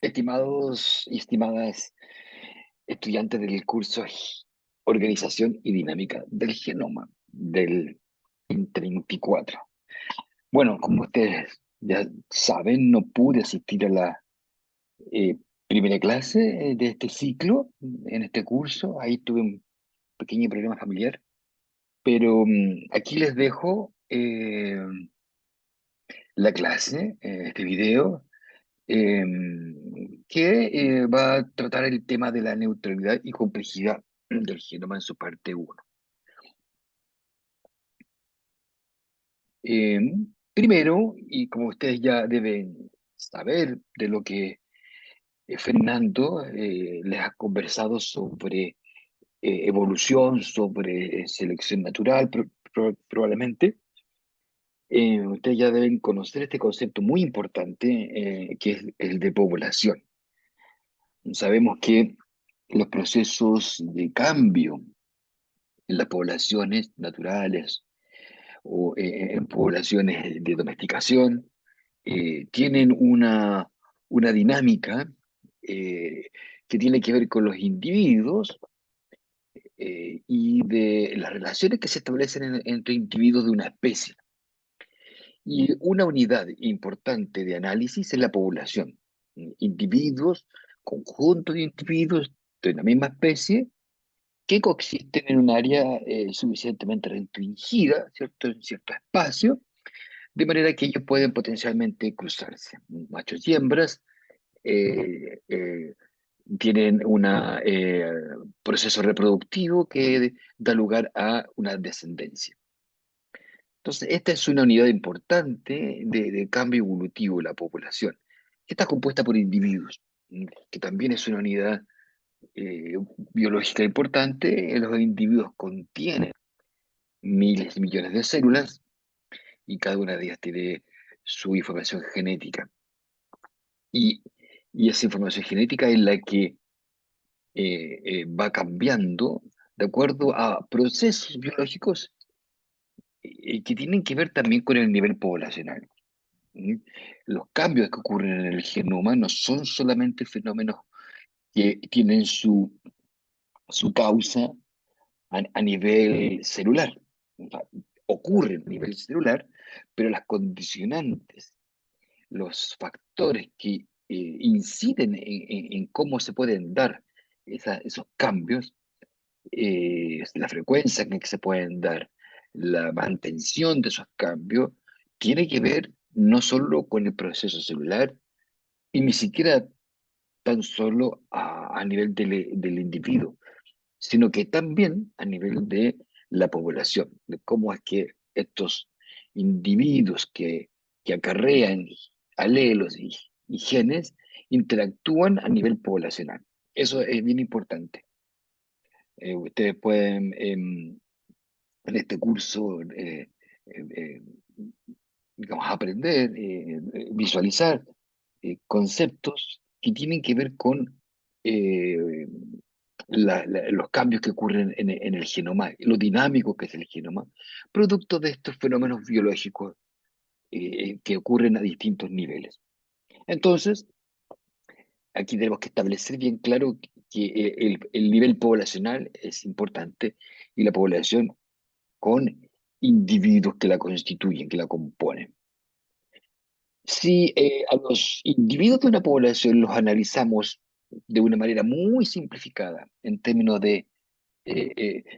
Estimados y estimadas estudiantes del curso Organización y Dinámica del Genoma del 2024. Bueno, como ustedes ya saben, no pude asistir a la eh, primera clase de este ciclo, en este curso. Ahí tuve un pequeño problema familiar, pero aquí les dejo la clase, este video eh, que va a tratar el tema de la neutralidad y complejidad del genoma en su parte uno. Eh, Primero, y como ustedes ya deben saber de lo que Fernando les ha conversado sobre evolución, sobre selección natural, probablemente, ustedes ya deben conocer este concepto muy importante que es el de población. Sabemos que los procesos de cambio en las poblaciones naturales o en poblaciones de domesticación tienen una dinámica eh, que tiene que ver con los individuos y de las relaciones que se establecen entre individuos de una especie. Y una unidad importante de análisis es la población. Individuos, conjuntos de individuos de una misma especie que coexisten en un área suficientemente restringida, ¿cierto? En cierto espacio, de manera que ellos pueden potencialmente cruzarse. Machos y hembras eh, eh, tienen un proceso reproductivo que da lugar a una descendencia. Entonces, esta es una unidad importante de cambio evolutivo de la población, que está compuesta por individuos, que también es una unidad eh, biológica importante. Los individuos contienen miles y millones de células y cada una de ellas tiene su información genética. Y, y esa información genética es la que va cambiando de acuerdo a procesos biológicos que tienen que ver también con el nivel poblacional. ¿Mm? Los cambios que ocurren en el genoma no son solamente fenómenos que tienen su causa a nivel celular. O sea, ocurren a nivel celular, pero las condicionantes, los factores que inciden en cómo se pueden dar esos cambios, la frecuencia en que se pueden dar, la mantención de esos cambios, tiene que ver no solo con el proceso celular y ni siquiera tan solo a nivel del individuo, sino que también a nivel de la población, de cómo es que estos individuos que acarrean alelos y genes interactúan a nivel poblacional. Eso es bien importante. Ustedes pueden en este curso, eh, digamos, aprender, visualizar conceptos que tienen que ver con eh, los cambios que ocurren en el genoma, lo dinámico que es el genoma, producto de estos fenómenos biológicos que ocurren a distintos niveles. Entonces, aquí tenemos que establecer bien claro que el nivel poblacional es importante y la población con individuos que la constituyen, que la componen. Si a los individuos de una población los analizamos de una manera muy simplificada en términos de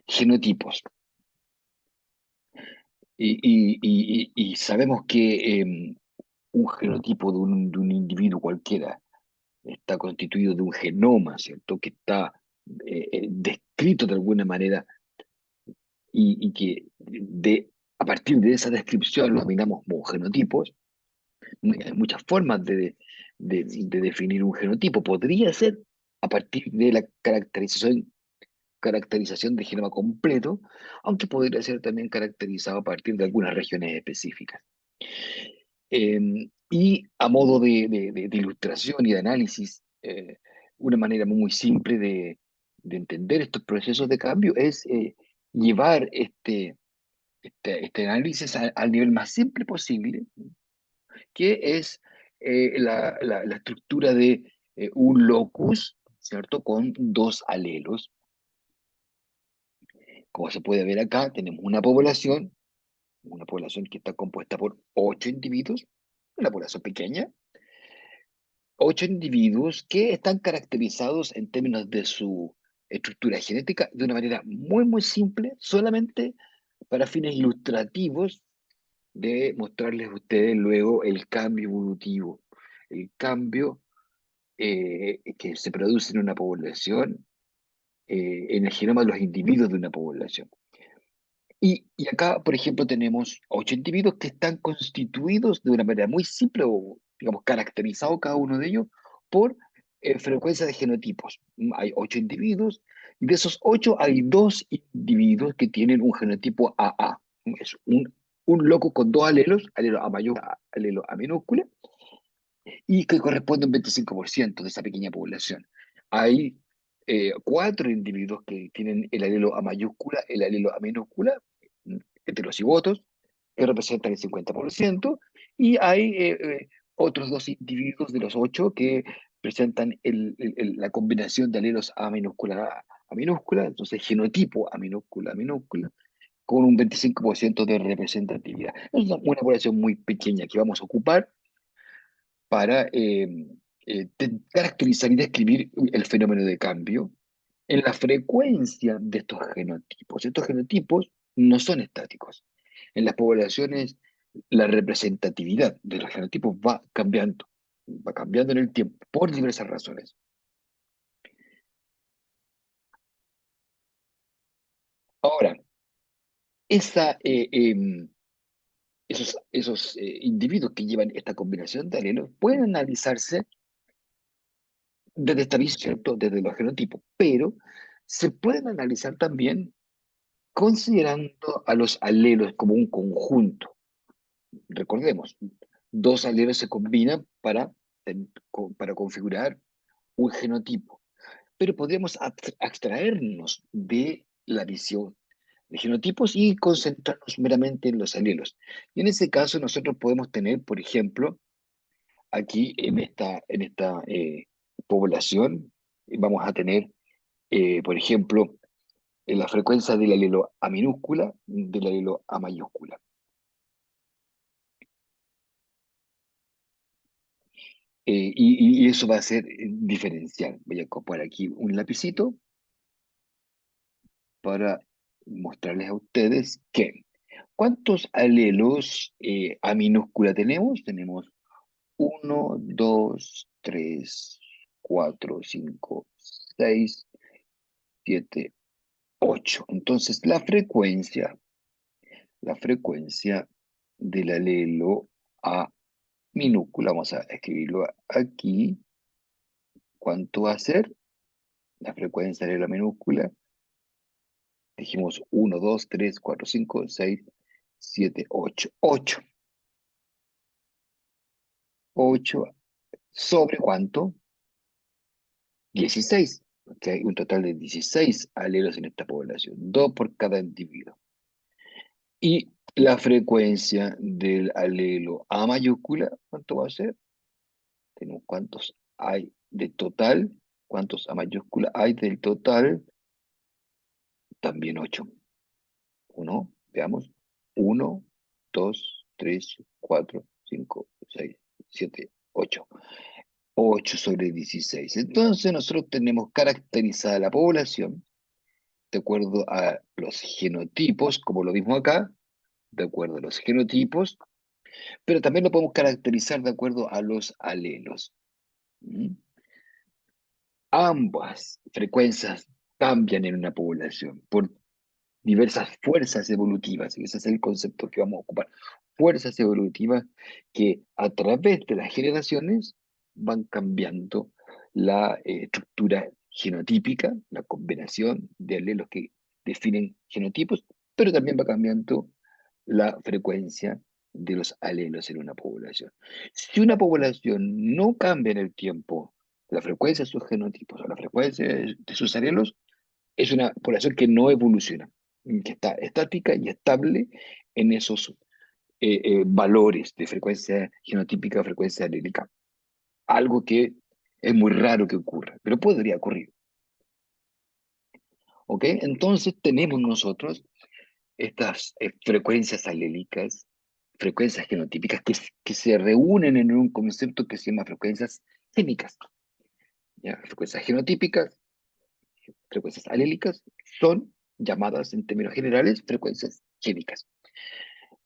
genotipos, y sabemos que un genotipo de un individuo cualquiera está constituido de un genoma, ¿cierto? Que está descrito de alguna manera y que a partir de esa descripción los miramos como genotipos. Hay muchas formas de definir un genotipo. Podría ser a partir de la caracterización de genoma completo, aunque podría ser también caracterizado a partir de algunas regiones específicas. Y a modo de ilustración y de análisis, una manera muy simple de entender estos procesos de cambio es llevar este análisis al nivel más simple posible, que es la estructura de un locus, ¿cierto? Con dos alelos. Como se puede ver acá, tenemos una población que está compuesta por 8 individuos, una población pequeña, 8 individuos que están caracterizados en términos de su estructura genética de una manera muy, muy simple, solamente para fines ilustrativos de mostrarles a ustedes luego el cambio evolutivo, el cambio que se produce en una población, en el genoma de los individuos de una población. Y acá, por ejemplo, tenemos 8 individuos que están constituidos de una manera muy simple, o digamos, caracterizado cada uno de ellos por frecuencia de genotipos. Hay 8 individuos, y de esos 8 hay 2 individuos que tienen un genotipo AA. Es un loco con dos alelos, alelo A mayúscula, alelo A minúscula, y que corresponde a un 25% de esa pequeña población. Hay 4 individuos que tienen el alelo A mayúscula, el alelo A minúscula, heterocigotos, que representan el 50%, y hay otros 2 individuos de los 8 que presentan la combinación de alelos A minúscula A minúscula, entonces genotipo A minúscula, con un 25% de representatividad. Es una población muy pequeña que vamos a ocupar para caracterizar y describir el fenómeno de cambio en la frecuencia de estos genotipos. Estos genotipos no son estáticos. En las poblaciones, la representatividad de los genotipos va cambiando en el tiempo por diversas razones. Ahora, esa, esos individuos que llevan esta combinación de alelos pueden analizarse desde esta visión, ¿cierto? Desde los genotipos, pero se pueden analizar también considerando a los alelos como un conjunto. Recordemos, dos alelos se combinan para configurar un genotipo, pero podemos abstraernos de la visión de genotipos y concentrarnos meramente en los alelos. Y en ese caso nosotros podemos tener, por ejemplo, aquí en esta población, vamos a tener, por ejemplo, la frecuencia del alelo A minúscula, del alelo A mayúscula. Y eso va a ser diferencial. Voy a ocupar aquí un lapicito para mostrarles a ustedes que ¿cuántos alelos A minúscula tenemos? Tenemos 1, 2, 3, 4, 5, 6, 7, 8. Entonces, la frecuencia del alelo A minúscula, vamos a escribirlo aquí. ¿Cuánto va a ser? La frecuencia del alelo A minúscula. Dijimos 1, 2, 3, 4, 5, 6, 7, 8. 8 sobre ¿cuánto? 16. Porque hay un total de 16 alelos en esta población, 2 por cada individuo. Y la frecuencia del alelo A mayúscula, ¿cuánto va a ser? Tenemos cuántos hay de total, cuántos A mayúscula hay del total, también 8. Uno, veamos. 1, 2, 3, 4, 5, 6, 7, 8. 8 sobre 16. Entonces nosotros tenemos caracterizada la población de acuerdo a los genotipos, como lo mismo acá, de acuerdo a los genotipos, pero también lo podemos caracterizar de acuerdo a los alelos. ¿Mm? Ambas frecuencias cambian en una población por diversas fuerzas evolutivas, y ese es el concepto que vamos a ocupar. Fuerzas evolutivas que a través de las generaciones van cambiando la estructura genotípica, la combinación de alelos que definen genotipos, pero también va cambiando la frecuencia de los alelos en una población. Si una población no cambia en el tiempo la frecuencia de sus genotipos o la frecuencia de sus alelos, es una población que no evoluciona, que está estática y estable en esos valores de frecuencia genotípica, frecuencia alélica. Algo que Es muy raro que ocurra, pero podría ocurrir. ¿Ok? Entonces tenemos nosotros estas frecuencias alélicas, frecuencias genotípicas, que se reúnen en un concepto que se llama frecuencias génicas. ¿Ya? Frecuencias genotípicas, frecuencias alélicas, son llamadas en términos generales frecuencias génicas.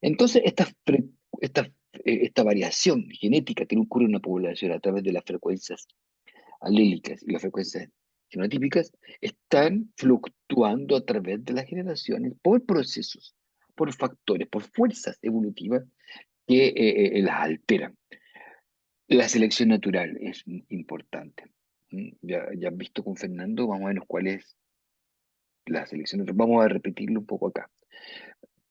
Entonces, esta variación genética que ocurre en una población a través de las frecuencias alélicas y las frecuencias genotípicas están fluctuando a través de las generaciones por procesos, por factores, por fuerzas evolutivas que las alteran. La selección natural es importante. Ya han visto con Fernando más o menos cuál es la selección natural. Vamos a repetirlo un poco acá.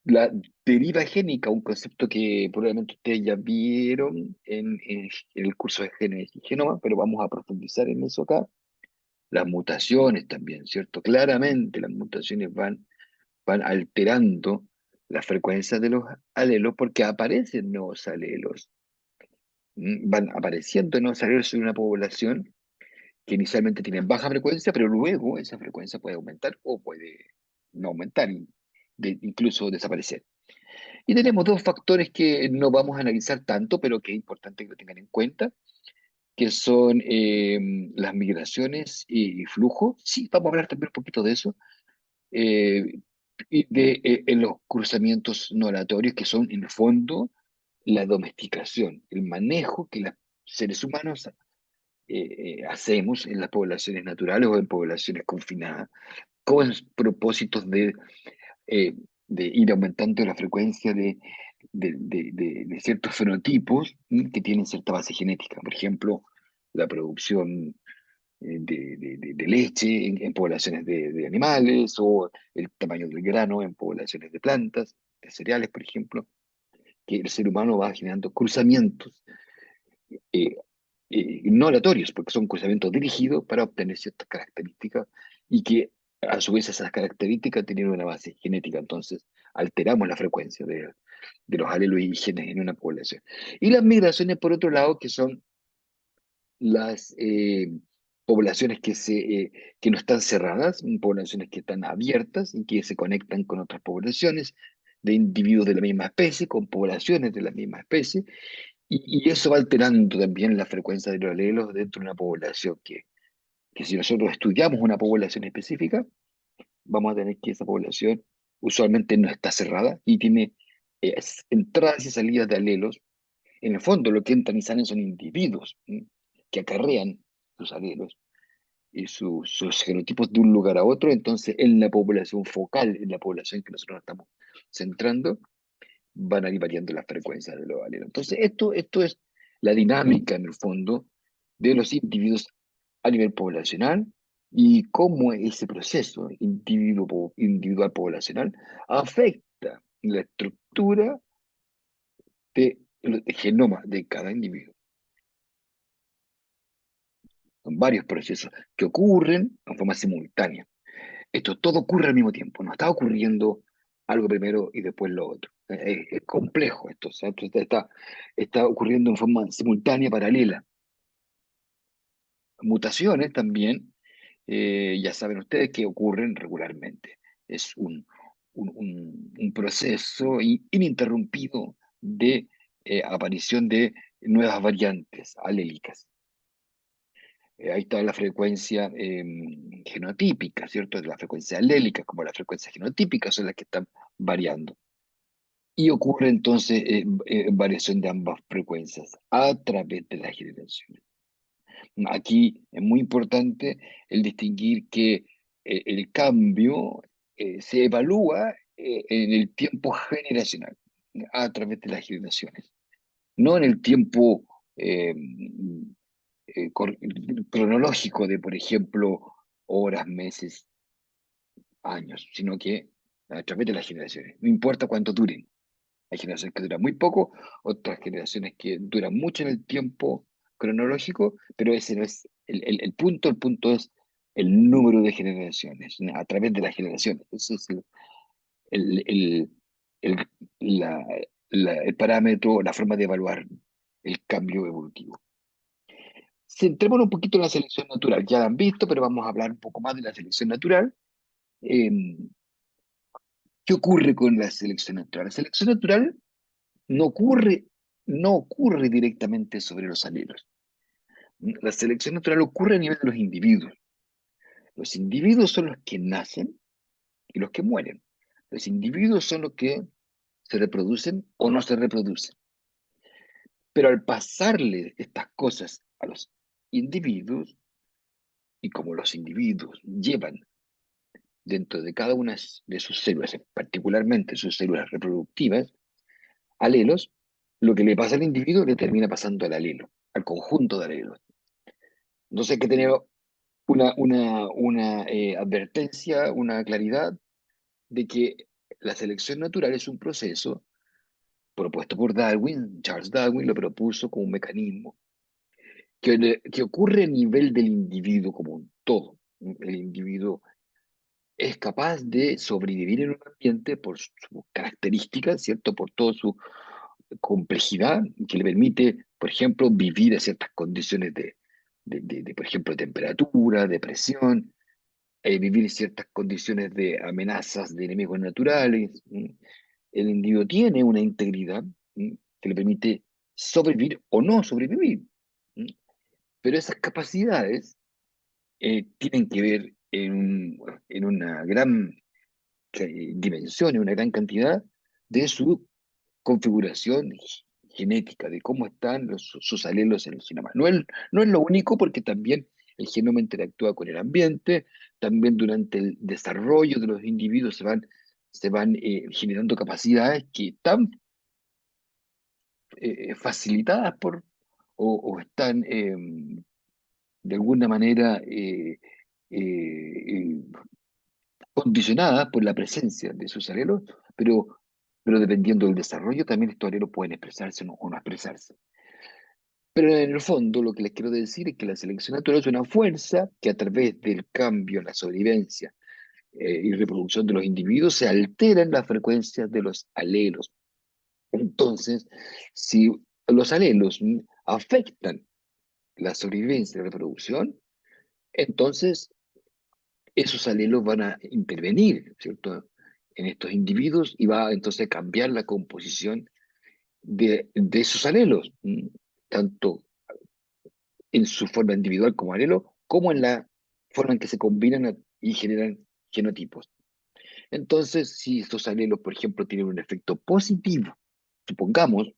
La deriva génica, un concepto que probablemente ustedes ya vieron en el curso de genes y genoma, pero vamos a profundizar en eso acá. Las mutaciones también, ¿cierto? Claramente las mutaciones van alterando la frecuencia de los alelos porque aparecen nuevos alelos. Van apareciendo nuevos alelos en una población que inicialmente tiene baja frecuencia, pero luego esa frecuencia puede aumentar o puede no aumentar y incluso desaparecer. Y tenemos dos factores que no vamos a analizar tanto, pero que es importante que lo tengan en cuenta, que son las migraciones y flujo. Sí, vamos a hablar también un poquito de eso. eh, y de los cruzamientos no aleatorios, que son en el fondo la domesticación, el manejo que los seres humanos hacemos en las poblaciones naturales o en poblaciones confinadas, con propósitos eh, de ir aumentando la frecuencia de ciertos fenotipos que tienen cierta base genética. Por ejemplo, la producción de leche en poblaciones de animales o el tamaño del grano en poblaciones de plantas, de cereales, por ejemplo, que el ser humano va generando cruzamientos eh, no aleatorios, porque son cruzamientos dirigidos para obtener ciertas características y que a su vez esas características tienen una base genética, entonces alteramos la frecuencia de los alelos y genes en una población. Y las migraciones, por otro lado, que son las poblaciones que no están cerradas, poblaciones que están abiertas y que se conectan con otras poblaciones de individuos de la misma especie, con poblaciones de la misma especie, y eso va alterando también la frecuencia de los alelos dentro de una población que si nosotros estudiamos una población específica, vamos a tener que esa población usualmente no está cerrada y tiene entradas y salidas de alelos. En el fondo, lo que entran y salen son individuos que acarrean sus alelos y sus genotipos de un lugar a otro. Entonces, en la población focal, en la población que nosotros nos estamos centrando, van a ir variando las frecuencias de los alelos. Entonces, esto es la dinámica, en el fondo, de los individuos a nivel poblacional y cómo ese proceso individual poblacional afecta la estructura de genoma de cada individuo. Son varios procesos que ocurren en forma simultánea. Esto todo ocurre al mismo tiempo, no está ocurriendo algo primero y después lo otro. Es complejo esto, o sea, esto está ocurriendo en forma simultánea, paralela. Mutaciones también, ya saben ustedes que ocurren regularmente. Es un proceso ininterrumpido de aparición de nuevas variantes alélicas. Ahí está la frecuencia genotípica, ¿cierto? La frecuencia alélica, como la frecuencia genotípica, son las que están variando. Y ocurre entonces variación de ambas frecuencias a través de las generaciones. Aquí es muy importante el distinguir que el cambio se evalúa en el tiempo generacional, a través de las generaciones, no en el tiempo eh, cronológico de, por ejemplo, horas, meses, años, sino que a través de las generaciones. No importa cuánto duren. Hay generaciones que duran muy poco, otras generaciones que duran mucho en el tiempo cronológico, pero ese no es el punto es el número de generaciones, a través de las generaciones. Ese es el, el, el- la- el parámetro, la forma de evaluar el cambio evolutivo. Centrémonos un poquito en la selección natural. Ya la han visto, pero vamos a hablar un poco más de la selección natural. Eh, ¿Qué ocurre con la selección natural? La selección natural no ocurre, no ocurre directamente sobre los alelos. La selección natural ocurre a nivel de los individuos. Los individuos son los que nacen y los que mueren. Los individuos son los que se reproducen o no se reproducen. Pero al pasarle estas cosas a los individuos, y como los individuos llevan dentro de cada una de sus células, particularmente sus células reproductivas, alelos, lo que le pasa al individuo le termina pasando al alelo, al conjunto de alelos. Entonces hay que tener una advertencia, una claridad de que la selección natural es un proceso propuesto por Darwin. Charles Darwin lo propuso como un mecanismo que ocurre a nivel del individuo como un todo. El individuo es capaz de sobrevivir en un ambiente por sus características, ¿cierto? Por toda su complejidad que le permite, por ejemplo, vivir a ciertas condiciones por ejemplo, de temperatura, de presión, vivir ciertas condiciones de amenazas de enemigos naturales. El individuo tiene una integridad que le permite sobrevivir o no sobrevivir. ¿Mm? Pero esas capacidades tienen que ver en una gran dimensión, en una gran cantidad de su configuración genética, de cómo están sus alelos en el genoma. No es lo único porque también el genoma interactúa con el ambiente, también durante el desarrollo de los individuos se van generando capacidades que están facilitadas o están de alguna manera condicionadas por la presencia de sus alelos, pero, pero dependiendo del desarrollo también estos alelos pueden expresarse o no expresarse. Pero en el fondo lo que les quiero decir es que la selección natural es una fuerza que a través del cambio en la sobrevivencia y reproducción de los individuos se alteran las frecuencias de los alelos. Entonces, si los alelos afectan la sobrevivencia y la reproducción, entonces esos alelos van a intervenir, ¿cierto? En estos individuos y va entonces a cambiar la composición de esos alelos, tanto en su forma individual como alelo, como en la forma en que se combinan y generan genotipos. Entonces, si estos alelos, por ejemplo, tienen un efecto positivo, supongamos,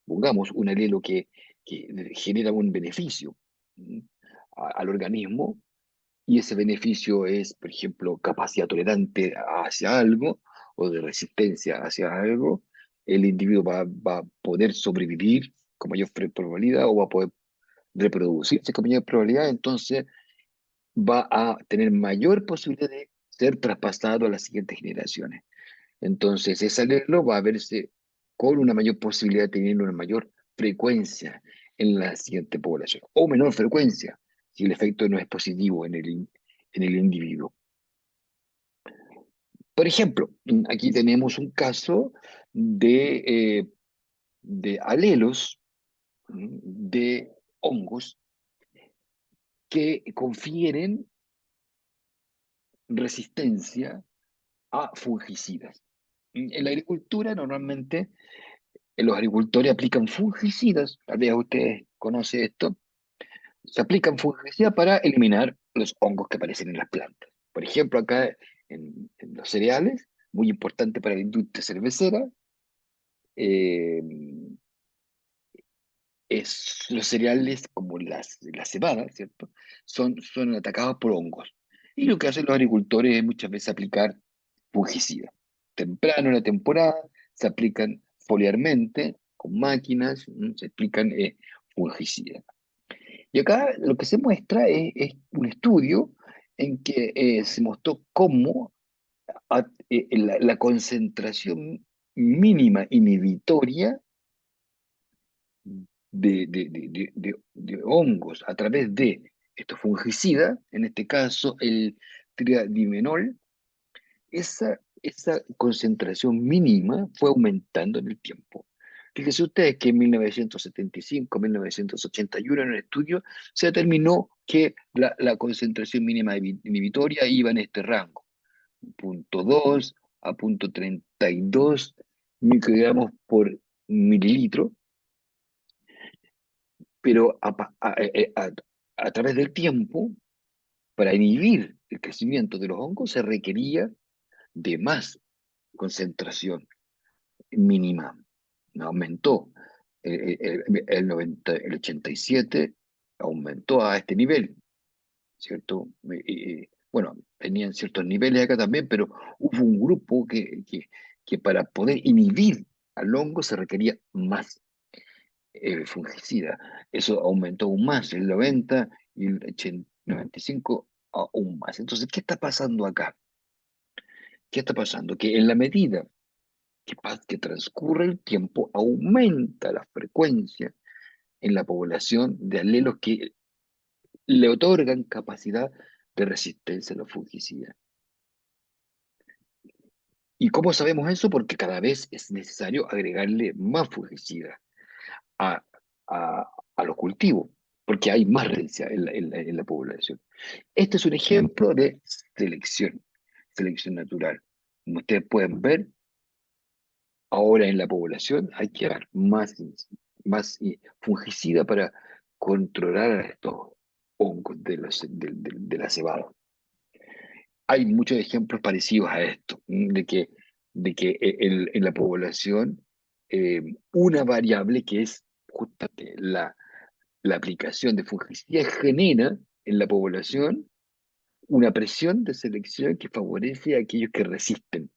supongamos un alelo que genera un beneficio ¿m? Al organismo, y ese beneficio es, por ejemplo, capacidad tolerante hacia algo o de resistencia hacia algo, el individuo va a poder sobrevivir con mayor probabilidad o va a poder reproducirse con mayor probabilidad, entonces va a tener mayor posibilidad de ser traspasado a las siguientes generaciones. Entonces, ese alelo va a verse con una mayor posibilidad de tener una mayor frecuencia en la siguiente población, o menor frecuencia, si el efecto no es positivo en el individuo. Por ejemplo, aquí tenemos un caso de alelos de hongos que confieren resistencia a fungicidas. En la agricultura, normalmente, los agricultores aplican fungicidas, tal vez ustedes conocen esto, se aplican fungicidas para eliminar los hongos que aparecen en las plantas. Por ejemplo, acá en los cereales, muy importante para la industria cervecera, eh, los cereales como la cebada, ¿cierto? Son atacados por hongos. Y lo que hacen los agricultores es muchas veces aplicar fungicidas. Temprano en la temporada se aplican foliarmente con máquinas, se aplican fungicidas. Y acá lo que se muestra es un estudio en que se mostró cómo la concentración mínima inhibitoria de hongos a través de estos fungicidas, en este caso el triadimenol, esa concentración mínima fue aumentando en el tiempo. Fíjense ustedes que en 1975, 1981, en un estudio, se determinó que la concentración mínima inhibitoria iba en este rango, 0,2 a 0,32 microgramos por mililitro, pero a través del tiempo, para inhibir el crecimiento de los hongos, se requería de más concentración mínima. No aumentó. El 87 aumentó a este nivel, ¿cierto? Bueno, tenían ciertos niveles acá también, pero hubo un grupo que para poder inhibir al hongo se requería más fungicida. Eso aumentó aún más, el 90 y el 95 aún más. Entonces, ¿qué está pasando acá? ¿Qué está pasando? Que en la medida que transcurre el tiempo, aumenta la frecuencia en la población de alelos que le otorgan capacidad de resistencia a los fungicidas. ¿Y cómo sabemos eso? Porque cada vez es necesario agregarle más fungicidas a, a, a los cultivos, porque hay más resistencia en la población. Este es un ejemplo de selección natural. Como ustedes pueden ver, ahora en la población hay que dar más fungicida para controlar a estos hongos de la cebada. Hay muchos ejemplos parecidos a esto, de que en la población una variable que es justamente la aplicación de fungicidas genera en la población una presión de selección que favorece a aquellos que resisten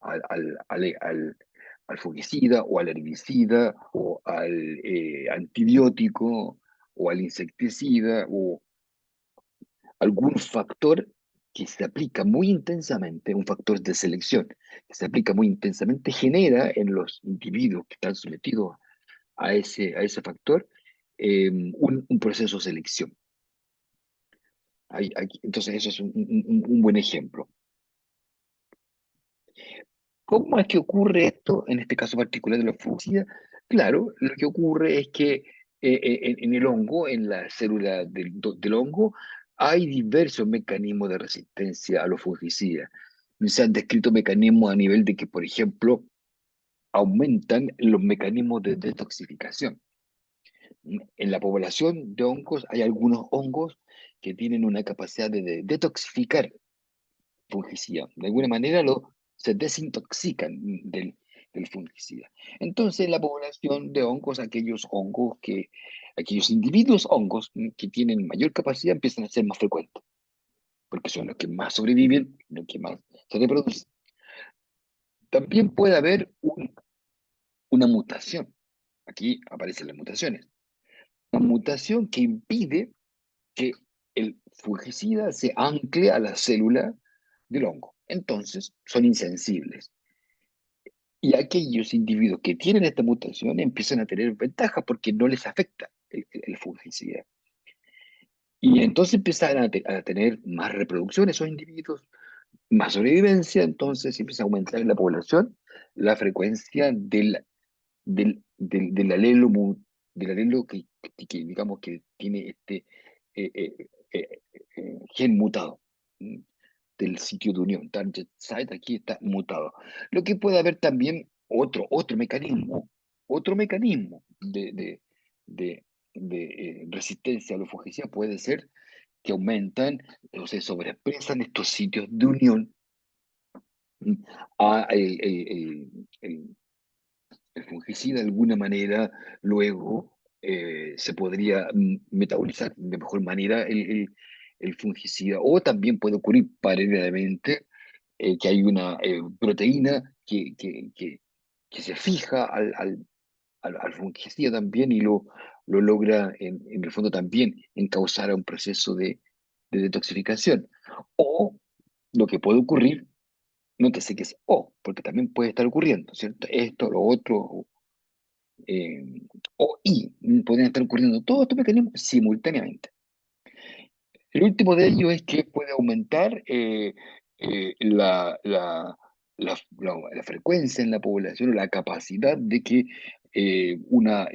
al, al, al, al- al fungicida o al herbicida o al antibiótico o al insecticida o algún factor que se aplica muy intensamente, un factor de selección que se aplica muy intensamente, genera en los individuos que están sometidos a ese factor un proceso de selección. Entonces, eso es un buen ejemplo. ¿Cómo es que ocurre esto en este caso particular de la fungicida? Claro, lo que ocurre es que en el hongo, en la célula del hongo, hay diversos mecanismos de resistencia a los fungicidas. Se han descrito mecanismos a nivel de que, por ejemplo, aumentan los mecanismos de detoxificación. En la población de hongos hay algunos hongos que tienen una capacidad de detoxificar fungicida. De alguna manera se desintoxican del fungicida. Entonces, la población de hongos, aquellos individuos hongos que tienen mayor capacidad empiezan a ser más frecuentes, porque son los que más sobreviven, los que más se reproducen. También puede haber una mutación. Aquí aparecen las mutaciones. Una mutación que impide que el fungicida se ancle a la célula del hongo. Entonces, son insensibles. Y aquellos individuos que tienen esta mutación empiezan a tener ventaja porque no les afecta el fungicida. Y entonces empiezan a tener más reproducción esos individuos, más sobrevivencia, entonces empieza a aumentar en la población la frecuencia del alelo, del alelo digamos que tiene este eh, eh, gen mutado. ¿Mm? Del sitio de unión. Target site aquí está mutado. Lo que puede haber también otro mecanismo de resistencia a la fungicida puede ser que aumentan o se sobreexpresan estos sitios de unión a el fungicida de alguna manera luego se podría metabolizar de mejor manera el fungicida o también puede ocurrir paralelamente que hay una proteína que se fija al fungicida también y lo logra en el fondo también encauzar a un proceso de detoxificación. O lo que puede ocurrir, no te sé que es o, porque también puede estar ocurriendo, ¿cierto? Esto, lo otro, eh, podrían estar ocurriendo todos estos mecanismos simultáneamente. El último de ellos es que puede aumentar la frecuencia en la población, o la capacidad de que una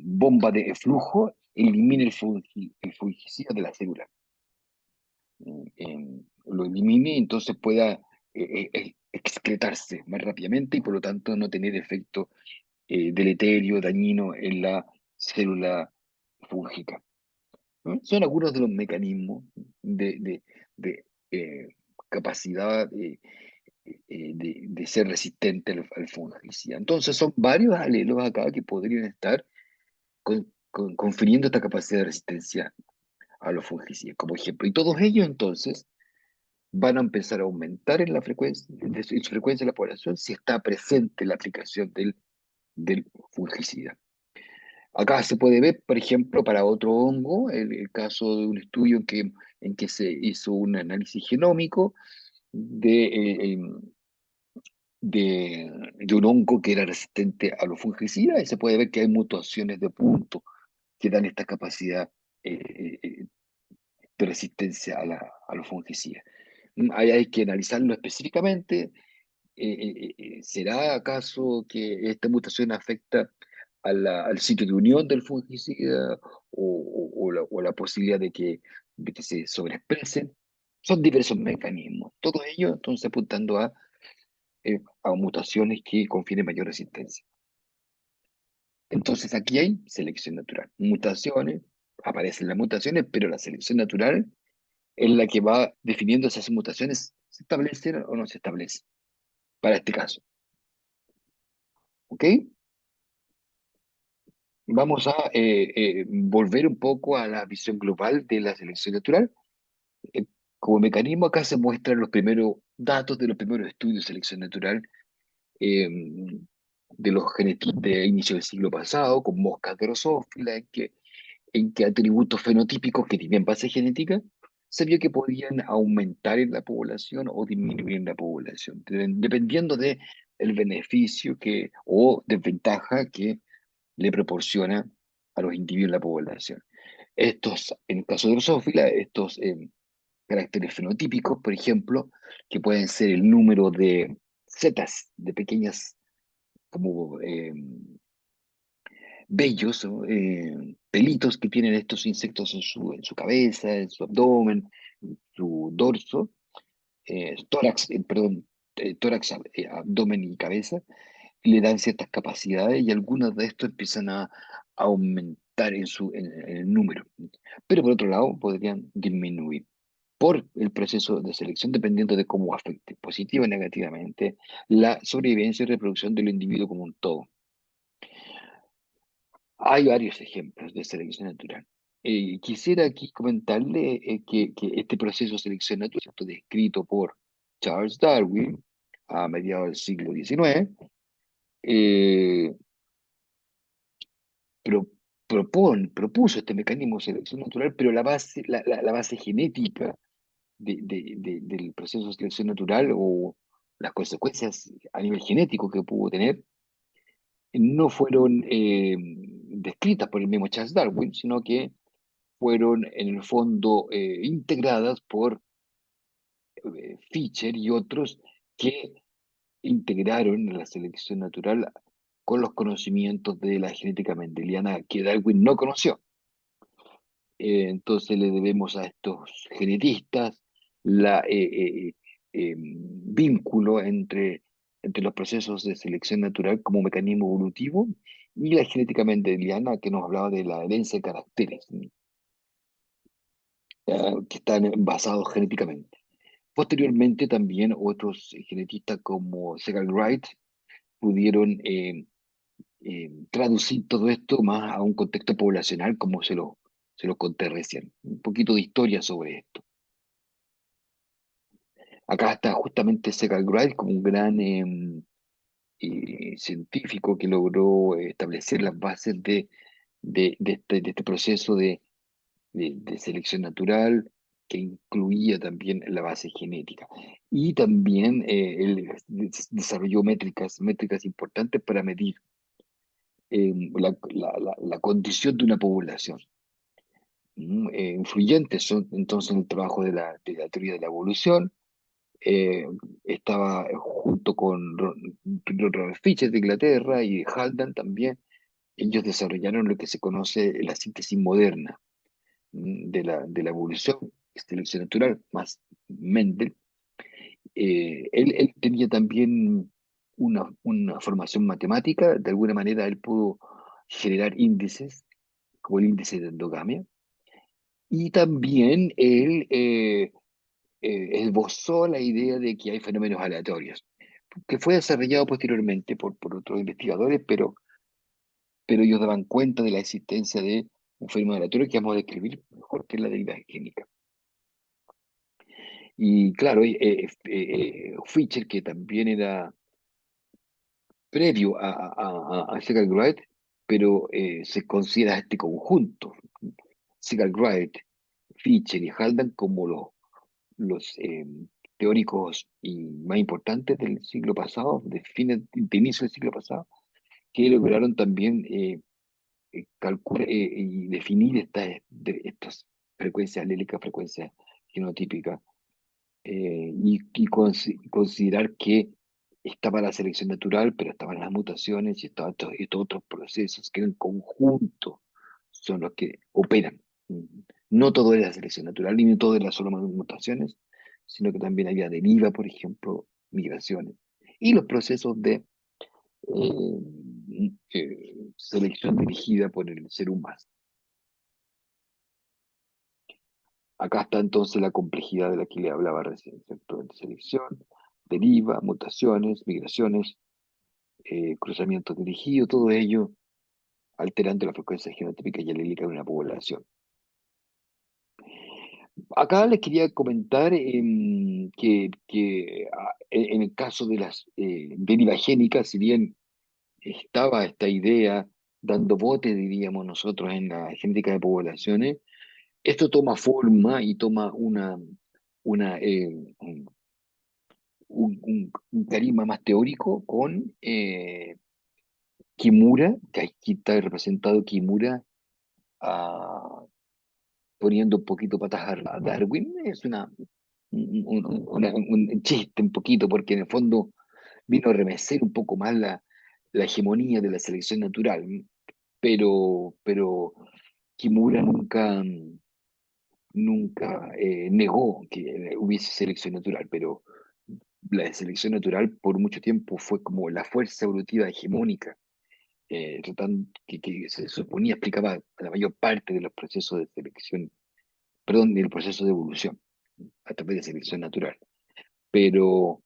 bomba de flujo elimine el fungicida de la célula. Lo elimine y entonces pueda excretarse más rápidamente y por lo tanto no tener efecto deleterio, dañino en la célula fúngica. ¿No? Son algunos de los mecanismos de, eh, capacidad de ser resistente al fungicida. Entonces son varios alelos acá que podrían estar confiriendo esta capacidad de resistencia a los fungicidas, como ejemplo. Y todos ellos entonces van a empezar a aumentar en la frecuencia, en su frecuencia en la población si está presente la aplicación del fungicida. Acá se puede ver, por ejemplo, para otro hongo, el caso de un estudio en que se hizo un análisis genómico de, de un hongo que era resistente a los fungicidas, y se puede ver que hay mutaciones de punto que dan esta capacidad de resistencia a los fungicidas. Ahí hay que analizarlo específicamente. ¿Será acaso que esta mutación afecta al sitio de unión del fungicida o la posibilidad de que se sobreexpresen? Son diversos mecanismos. Todo ello entonces apuntando a mutaciones que confieren mayor resistencia. Entonces aquí hay selección natural. Mutaciones, aparecen las mutaciones, pero la selección natural es la que va definiendo si esas mutaciones se establecen o no se establecen, para este caso. ¿Ok? Vamos a volver un poco a la visión global de la selección natural. Eh, Como mecanismo, acá se muestran los primeros datos de los primeros estudios de selección natural eh, de los genetistas de inicio del siglo pasado, con moscas drosófilas, en que atributos fenotípicos que tienen base genética se vio que podían aumentar en la población o disminuir en la población, dependiendo de el beneficio o desventaja que le proporciona a los individuos en la población. En el caso de Drosophila, estos caracteres fenotípicos, por ejemplo, que pueden ser el número de setas, de pequeñas como vellos, ¿no? Pelitos que tienen estos insectos en su cabeza, en su abdomen, en su dorso, tórax, perdón, tórax, abdomen y cabeza, le dan ciertas capacidades y algunos de estos empiezan a aumentar en el número. Pero por otro lado, podrían disminuir por el proceso de selección dependiendo de cómo afecte positiva o negativamente la sobrevivencia y reproducción del individuo como un todo. Hay varios ejemplos de selección natural. Quisiera aquí comentarle que este proceso de selección natural, ¿cierto?, descrito por Charles Darwin a mediados del siglo XIX, eh, pro- propuso este mecanismo de selección natural, pero la base genética del proceso de selección natural o las consecuencias a nivel genético que pudo tener no fueron descritas por el mismo Charles Darwin, sino que fueron en el fondo integradas por Fischer y otros que integraron la selección natural con los conocimientos de la genética mendeliana que Darwin no conoció. Entonces le debemos a estos genetistas la vínculo entre los procesos de selección natural como mecanismo evolutivo y la genética mendeliana que nos hablaba de la herencia de caracteres, ¿no? Que están basados genéticamente. Posteriormente también otros genetistas como Segall Wright pudieron traducir todo esto más a un contexto poblacional como se lo conté recién. Un poquito de historia sobre esto. Acá está justamente Segall Wright como un gran científico que logró establecer las bases de este proceso de selección natural que incluía también la base genética. Y también él desarrolló métricas importantes para medir la condición de una población. Influyentes son entonces en el trabajo de la teoría de la evolución, eh, estaba junto con Robert Fisher de Inglaterra y Haldane también. Ellos desarrollaron lo que se conoce la síntesis moderna de la evolución, selección natural, más Mendel. Él tenía también una formación matemática, de alguna manera él pudo generar índices, como el índice de endogamia, y también él esbozó la idea de que hay fenómenos aleatorios, que fue desarrollado posteriormente por otros investigadores, pero ellos daban cuenta de la existencia de un fenómeno aleatorio que vamos a describir mejor, que es la deriva génica. Y claro, Fischer, que también era previo a Segal Wright, pero se considera este conjunto, Segal Wright, Fischer y Haldane, como los teóricos y más importantes del siglo pasado, de inicio del siglo pasado, que lograron también calcular y definir estas frecuencias alélicas, frecuencias genotípicas, considerar que estaba la selección natural, pero estaban las mutaciones y estaban estos otros procesos que en conjunto son los que operan. No todo era selección natural, ni todo era solo mutaciones, sino que también había deriva, por ejemplo, migraciones. Y los procesos de selección dirigida por el ser humano. Acá está entonces la complejidad de la que le hablaba recién, ¿cierto? De selección, deriva, mutaciones, migraciones, cruzamientos dirigidos, todo ello alterando la frecuencia genotípica y alélíca de una población. Acá les quería comentar en el caso de las derivas génicas, si bien estaba esta idea dando bote, diríamos nosotros, en la genética de poblaciones, esto toma forma y toma una, un carisma más teórico con Kimura, que aquí está representado Kimura ah, poniendo un poquito patas a Darwin. Es un chiste un poquito, porque en el fondo vino a remecer un poco más la hegemonía de la selección natural, pero Kimura nunca negó que hubiese selección natural, pero la selección natural por mucho tiempo fue como la fuerza evolutiva hegemónica, que se suponía explicaba la mayor parte de los procesos de selección, perdón, del proceso de evolución a través de selección natural. Pero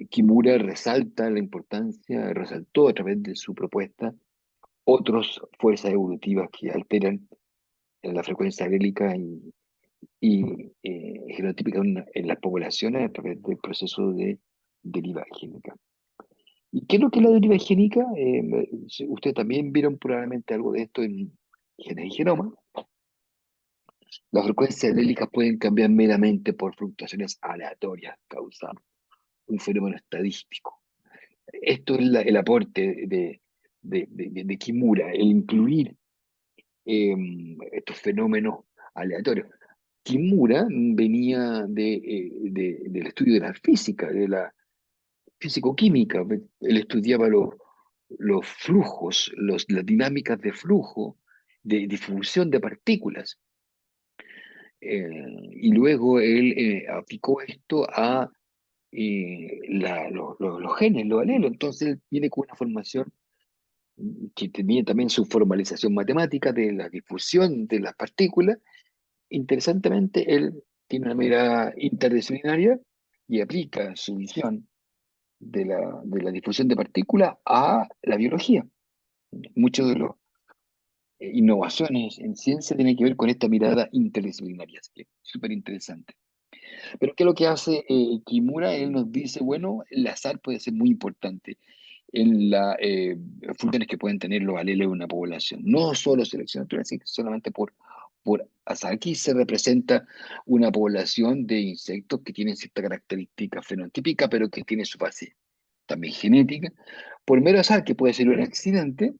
Kimura resalta la importancia, resaltó a través de su propuesta otras fuerzas evolutivas que alteran la frecuencia alélica y genotípica en las poblaciones a través del proceso de deriva génica. ¿Y qué es lo que es la deriva génica? Ustedes también vieron probablemente algo de esto en Genes y Genoma. Las frecuencias allélicas pueden cambiar meramente por fluctuaciones aleatorias causando un fenómeno estadístico. Esto es el aporte de Kimura, el incluir estos fenómenos aleatorios. Kimura venía del estudio de la física, de la físico-química. Él estudiaba los flujos, las dinámicas de flujo, de difusión de partículas. Y luego él aplicó esto a los genes, los alelos. Entonces él viene con una formación que tenía también su formalización matemática de la difusión de las partículas. Interesantemente, él tiene una mirada interdisciplinaria y aplica su visión de la difusión de partículas a la biología. Muchas de las innovaciones en ciencia tienen que ver con esta mirada interdisciplinaria, así que súper interesante. Pero ¿qué es lo que hace Kimura? Él nos dice, bueno, el azar puede ser muy importante en las funciones que pueden tener los alelos de una población. No solo selección natural, sino solamente por azar. Aquí se representa una población de insectos que tienen cierta característica fenotípica, pero que tiene su base también genética. Por mero azar, que puede ser un accidente,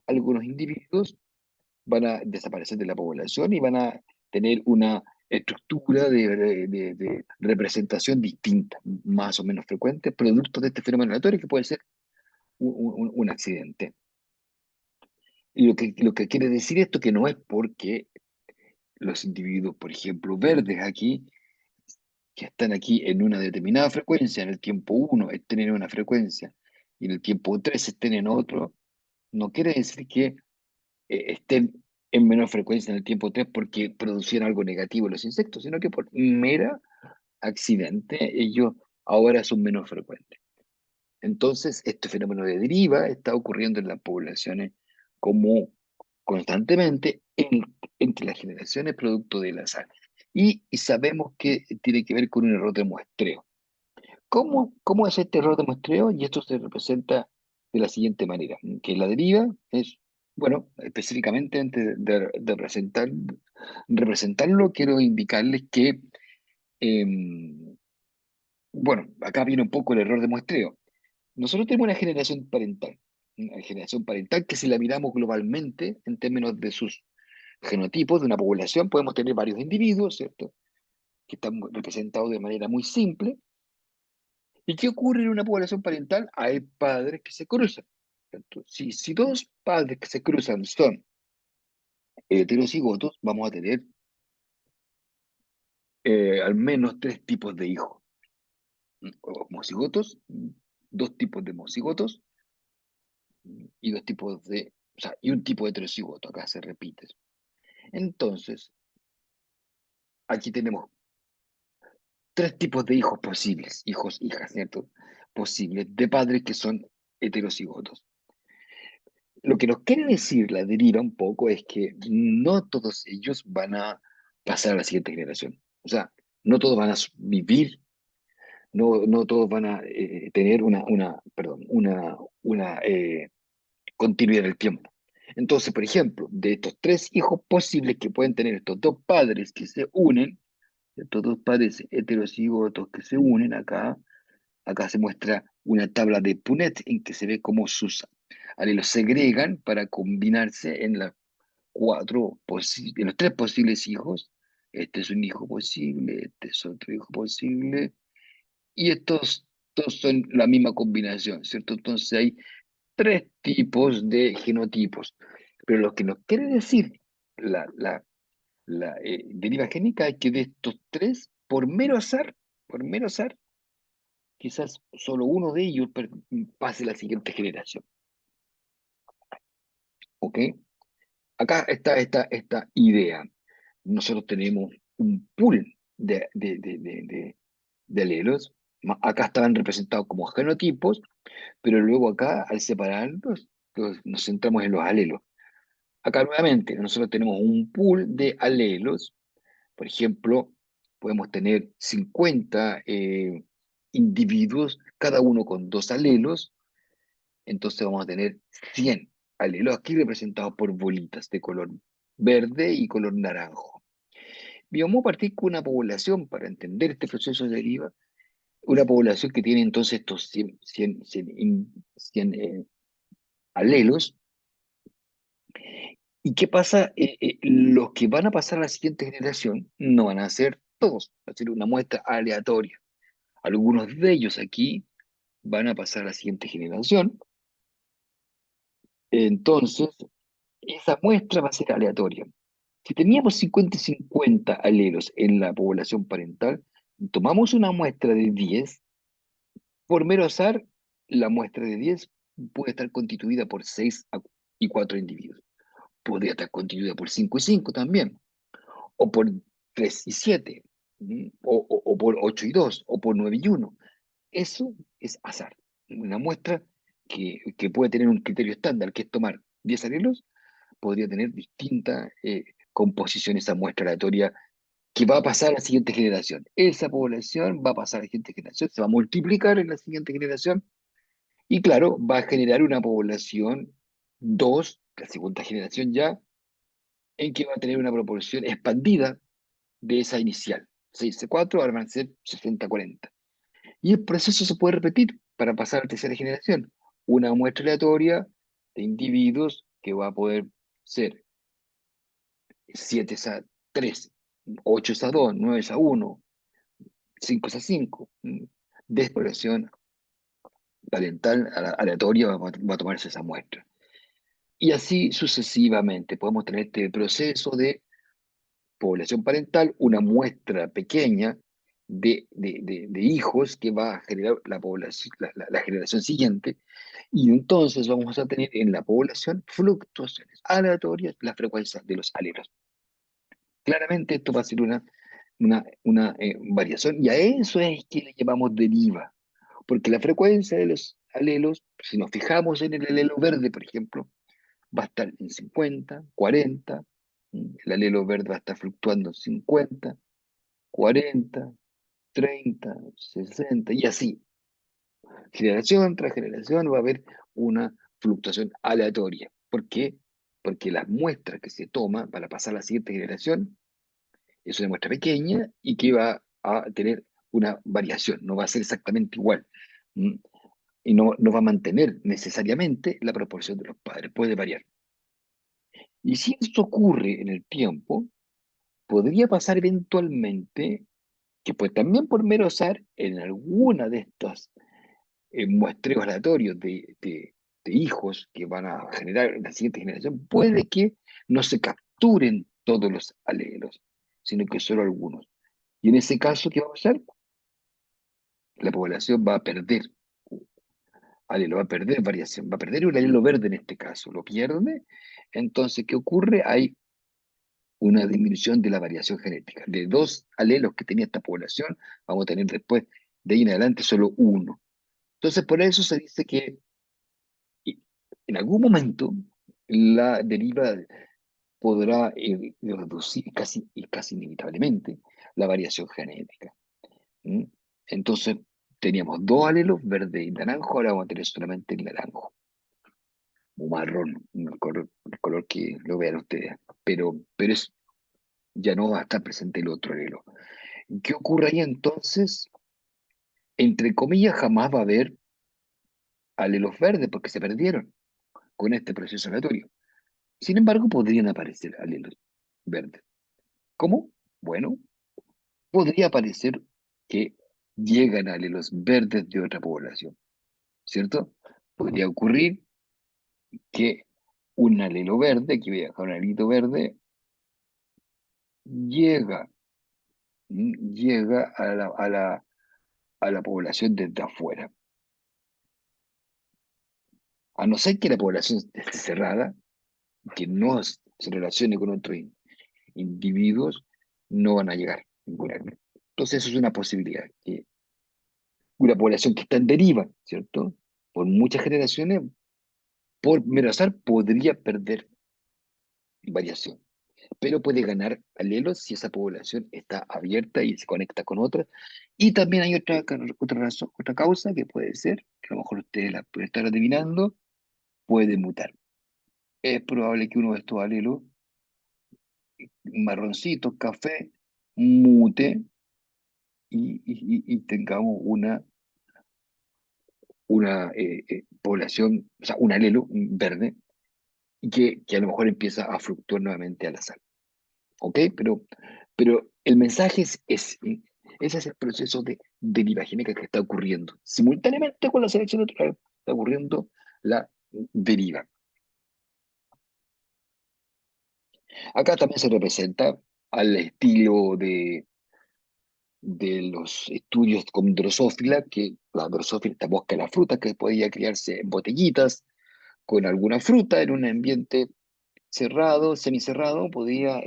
algunos individuos van a desaparecer de la población y van a tener una estructura de representación distinta, más o menos frecuente, producto de este fenómeno aleatorio que puede ser un accidente. Y lo que quiere decir esto que no es porque los individuos, por ejemplo, verdes aquí, que están aquí en una determinada frecuencia, en el tiempo uno estén en una frecuencia y en el tiempo 3 estén en otro, no quiere decir que estén en menor frecuencia en el tiempo 3 porque producieron algo negativo los insectos, sino que por mera accidente ellos ahora son menos frecuentes. Entonces, este fenómeno de deriva está ocurriendo en las poblaciones como constantemente entre las generaciones producto del azar. Y sabemos que tiene que ver con un error de muestreo. ¿Cómo es este error de muestreo? Y esto se representa de la siguiente manera, que la deriva es, bueno, específicamente antes representarlo, quiero indicarles que, bueno, acá viene un poco el error de muestreo. Nosotros tenemos una generación parental que si la miramos globalmente en términos de sus genotipos de una población, podemos tener varios individuos, ¿cierto? Que están representados de manera muy simple. ¿Y qué ocurre en una población parental? Hay padres que se cruzan, ¿cierto? Si dos padres que se cruzan son heterocigotos, vamos a tener al menos tres tipos de hijos. Homocigotos, dos tipos de homocigotos y dos tipos de, o sea, y un tipo de heterocigoto, acá se repite. Entonces, aquí tenemos tres tipos de hijos posibles, hijos, hijas, ¿cierto? Posibles, de padres que son heterocigotos. Lo que nos quiere decir la deriva un poco es que no todos ellos van a pasar a la siguiente generación. O sea, no todos van a vivir, no todos van a tener una continuidad en el tiempo. Entonces, por ejemplo, de estos tres hijos posibles que pueden tener estos dos padres que se unen, estos dos padres heterocigotos que se unen acá se muestra una tabla de Punnett en que se ve cómo sus alelos se segregan para combinarse en los tres posibles hijos. Este es un hijo posible, este es otro hijo posible, y estos dos son la misma combinación, ¿cierto? Entonces hay tres tipos de genotipos. Pero lo que nos quiere decir la deriva génica es que de estos tres, por mero azar, quizás solo uno de ellos pase a la siguiente generación. ¿Ok? Acá está esta idea. Nosotros tenemos un pool de alelos. Acá estaban representados como genotipos, pero luego acá, al separarlos, nos centramos en los alelos. Acá nuevamente, nosotros tenemos un pool de alelos. Por ejemplo, podemos tener 50 individuos, cada uno con dos alelos. Entonces vamos a tener 100 alelos aquí representados por bolitas de color verde y color naranjo. Y vamos a partir con una población para entender este proceso de deriva, una población que tiene entonces estos 100 alelos. ¿Y qué pasa? Los que van a pasar a la siguiente generación no van a ser todos, va a ser una muestra aleatoria. Algunos de ellos aquí van a pasar a la siguiente generación. Entonces, esa muestra va a ser aleatoria. Si teníamos 50 y 50 alelos en la población parental, tomamos una muestra de 10, por mero azar, la muestra de 10 puede estar constituida por 6 y 4 individuos. Podría estar constituida por 5 y 5 también, o por 3 y 7, o por 8 y 2, o por 9 y 1. Eso es azar. Una muestra que puede tener un criterio estándar, que es tomar 10 alelos, podría tener distinta composición esa muestra aleatoria que va a pasar a la siguiente generación. Esa población va a pasar a la siguiente generación, se va a multiplicar en la siguiente generación y claro, va a generar una población 2, la segunda generación ya, en que va a tener una proporción expandida de esa inicial. 6C4, ahora van a ser 60-40. Y el proceso se puede repetir para pasar a la tercera generación. Una muestra aleatoria de individuos que va a poder ser 7 a 3 8 es a 2, 9 es a 1, 5 es a 5. De exploración parental aleatoria va a tomarse esa muestra. Y así sucesivamente podemos tener este proceso de población parental, una muestra pequeña de hijos que va a generar la población, la generación siguiente, y entonces vamos a tener en la población fluctuaciones aleatorias de la frecuencia de los alelos. Claramente esto va a ser una variación, y a eso es que le llamamos deriva, porque la frecuencia de los alelos, si nos fijamos en el alelo verde, por ejemplo, va a estar en 50, 40, el alelo verde va a estar fluctuando en 50, 40, 30, 60, y así. Generación tras generación va a haber una fluctuación aleatoria. ¿Por qué? Porque la muestra que se toma para pasar a la siguiente generación es una muestra pequeña y que va a tener una variación, no va a ser exactamente igual. ¿Mm? Y no va a mantener necesariamente la proporción de los padres, puede variar. Y si esto ocurre en el tiempo, podría pasar eventualmente que pues también por mero azar, en alguna de estos muestreos aleatorios de hijos que van a generar la siguiente generación, puede que no se capturen todos los alelos, sino que solo algunos. Y en ese caso, ¿qué va a pasar? La población va a perder alelo, va a perder variación, va a perder un alelo verde en este caso, lo pierde. Entonces, ¿qué ocurre? Hay una disminución de la variación genética. De dos alelos que tenía esta población, vamos a tener después, de ahí en adelante, solo uno. Entonces, por eso se dice que en algún momento la deriva podrá reducir casi inevitablemente la variación genética. ¿Mm? Entonces, teníamos dos alelos, verde y naranjo, ahora vamos a tener solamente el naranjo, o marrón, el color que lo vean ustedes, pero ya no va a estar presente el otro alelo. ¿Qué ocurre ahí entonces? Entre comillas, jamás va a haber alelos verdes porque se perdieron con este proceso aleatorio. Sin embargo, podrían aparecer alelos verdes. ¿Cómo? Bueno, podría parecer que llegan alelos verdes de otra población, ¿cierto? Podría ocurrir que un alelo verde, que viaja un alelito verde, llega, llega a la población desde afuera. A no ser que la población esté cerrada, que no se relacione con otros individuos, no van a llegar ninguna. Entonces, eso es una posibilidad, que una población que está en deriva, ¿cierto? Por muchas generaciones, por mero azar, podría perder variación, pero puede ganar alelos si esa población está abierta y se conecta con otras. Y también hay otra razón, otra causa que puede ser, que a lo mejor ustedes la pueden estar adivinando, puede mutar. Es probable que uno de estos alelos, marroncito, café, mute y tengamos una población, o sea, un alelo verde, y que a lo mejor empieza a fluctuar nuevamente al azar. ¿Ok? Pero el mensaje es ese. Ese es el proceso de deriva genética que está ocurriendo. Simultáneamente con la selección natural está ocurriendo la deriva. Acá también se representa al estilo de los estudios con Drosophila, que la Drosophila, esta mosca de la fruta, que podía criarse en botellitas con alguna fruta en un ambiente cerrado, semicerrado, podía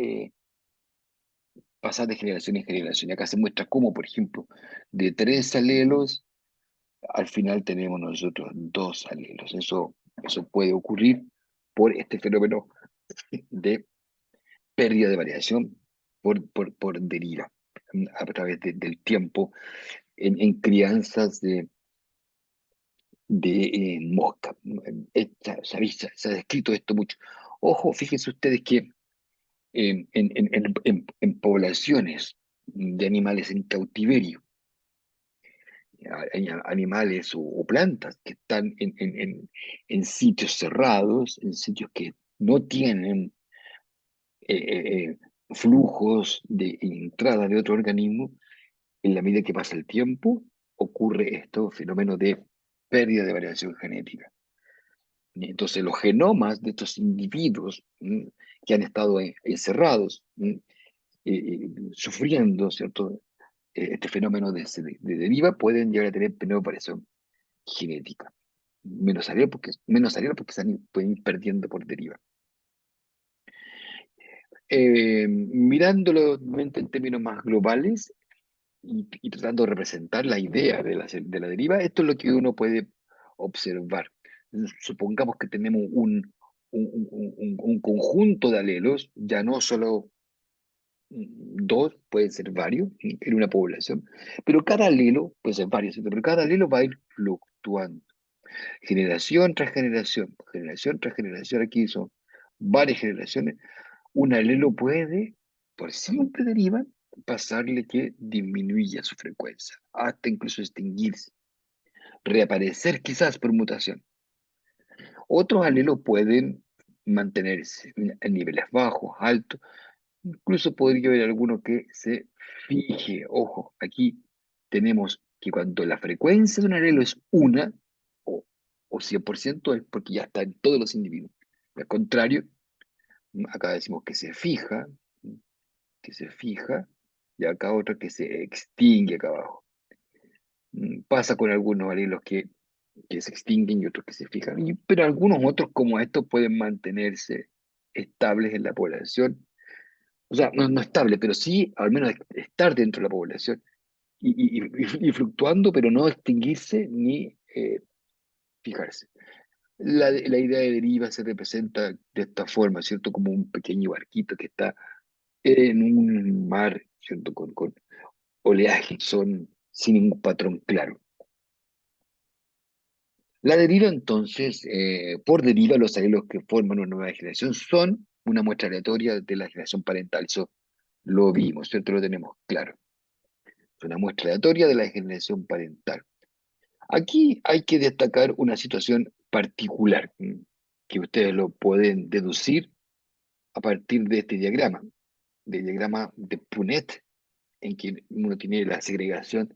pasar de generación en generación. Y acá se muestra cómo, por ejemplo, de tres alelos, al final tenemos nosotros dos alelos. Eso puede ocurrir por este fenómeno de pérdida de variación por deriva a través del tiempo en crianzas de mosca. Se ha descrito esto mucho. Ojo, fíjense ustedes que en poblaciones de animales en cautiverio, hay animales o plantas que están en sitios cerrados, en sitios que no tienen flujos de entrada de otro organismo, en la medida que pasa el tiempo, ocurre esto fenómeno de pérdida de variación genética. Entonces, los genomas de estos individuos que han estado encerrados, sufriendo, ¿cierto? Este fenómeno de deriva, pueden llegar a tener menor variación genética. Menos allele porque pueden ir perdiendo por deriva. Mirándolo nuevamente en términos más globales y tratando de representar la idea de la deriva, esto es lo que uno puede observar. Supongamos que tenemos un conjunto de alelos, ya no solo dos, pueden ser varios en una población, pero cada alelo, puede ser varios, ¿cierto? Pero cada alelo va a ir fluctuando, generación tras generación, aquí son varias generaciones. Un alelo puede, por simple deriva, pasarle que disminuya su frecuencia, hasta incluso extinguirse, reaparecer quizás por mutación. Otros alelos pueden mantenerse en niveles bajos, altos, incluso podría haber alguno que se fije. Ojo, aquí tenemos que cuando la frecuencia de un alelo es una, o, o 100%, es porque ya está en todos los individuos. Al contrario, acá decimos que se fija, y acá otro que se extingue acá abajo. Pasa con algunos alelos que se extinguen y otros que se fijan, pero algunos otros como estos pueden mantenerse estables en la población. O sea, no estable, pero sí al menos estar dentro de la población y fluctuando, pero no extinguirse ni fijarse. La idea de deriva se representa de esta forma, ¿cierto? Como un pequeño barquito que está en un mar, ¿cierto? Con oleaje, son sin ningún patrón claro. La deriva, entonces, por deriva, los alelos que forman una nueva generación son una muestra aleatoria de la generación parental. Eso lo vimos, ¿cierto? Lo tenemos claro. Es una muestra aleatoria de la generación parental. Aquí hay que destacar una situación particular, que ustedes lo pueden deducir a partir de este diagrama, del diagrama de Punnett, en que uno tiene la segregación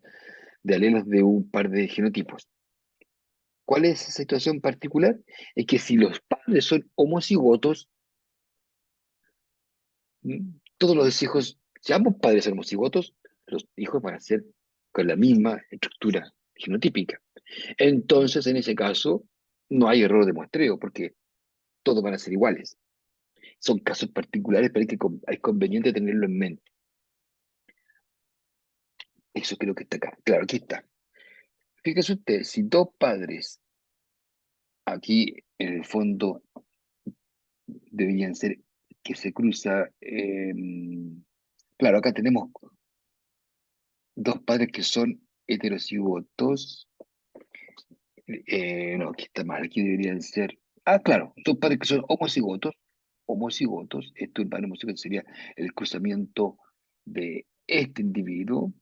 de alelos de un par de genotipos. ¿Cuál es esa situación particular? Es que si los padres son homocigotos, todos los hijos, si ambos padres son homocigotos, los hijos van a ser con la misma estructura genotípica. Entonces, en ese caso, no hay error de muestreo, porque todos van a ser iguales. Son casos particulares, pero es conveniente tenerlo en mente. Eso creo que está acá. Claro, aquí está. Fíjese usted, si dos padres, aquí en el fondo deberían ser que se cruza, claro, acá tenemos dos padres que son heterocigotos. No, aquí está mal, aquí deberían ser. Ah, claro, dos padres que son homocigotos, esto en padre homocigoto sería el cruzamiento de este individuo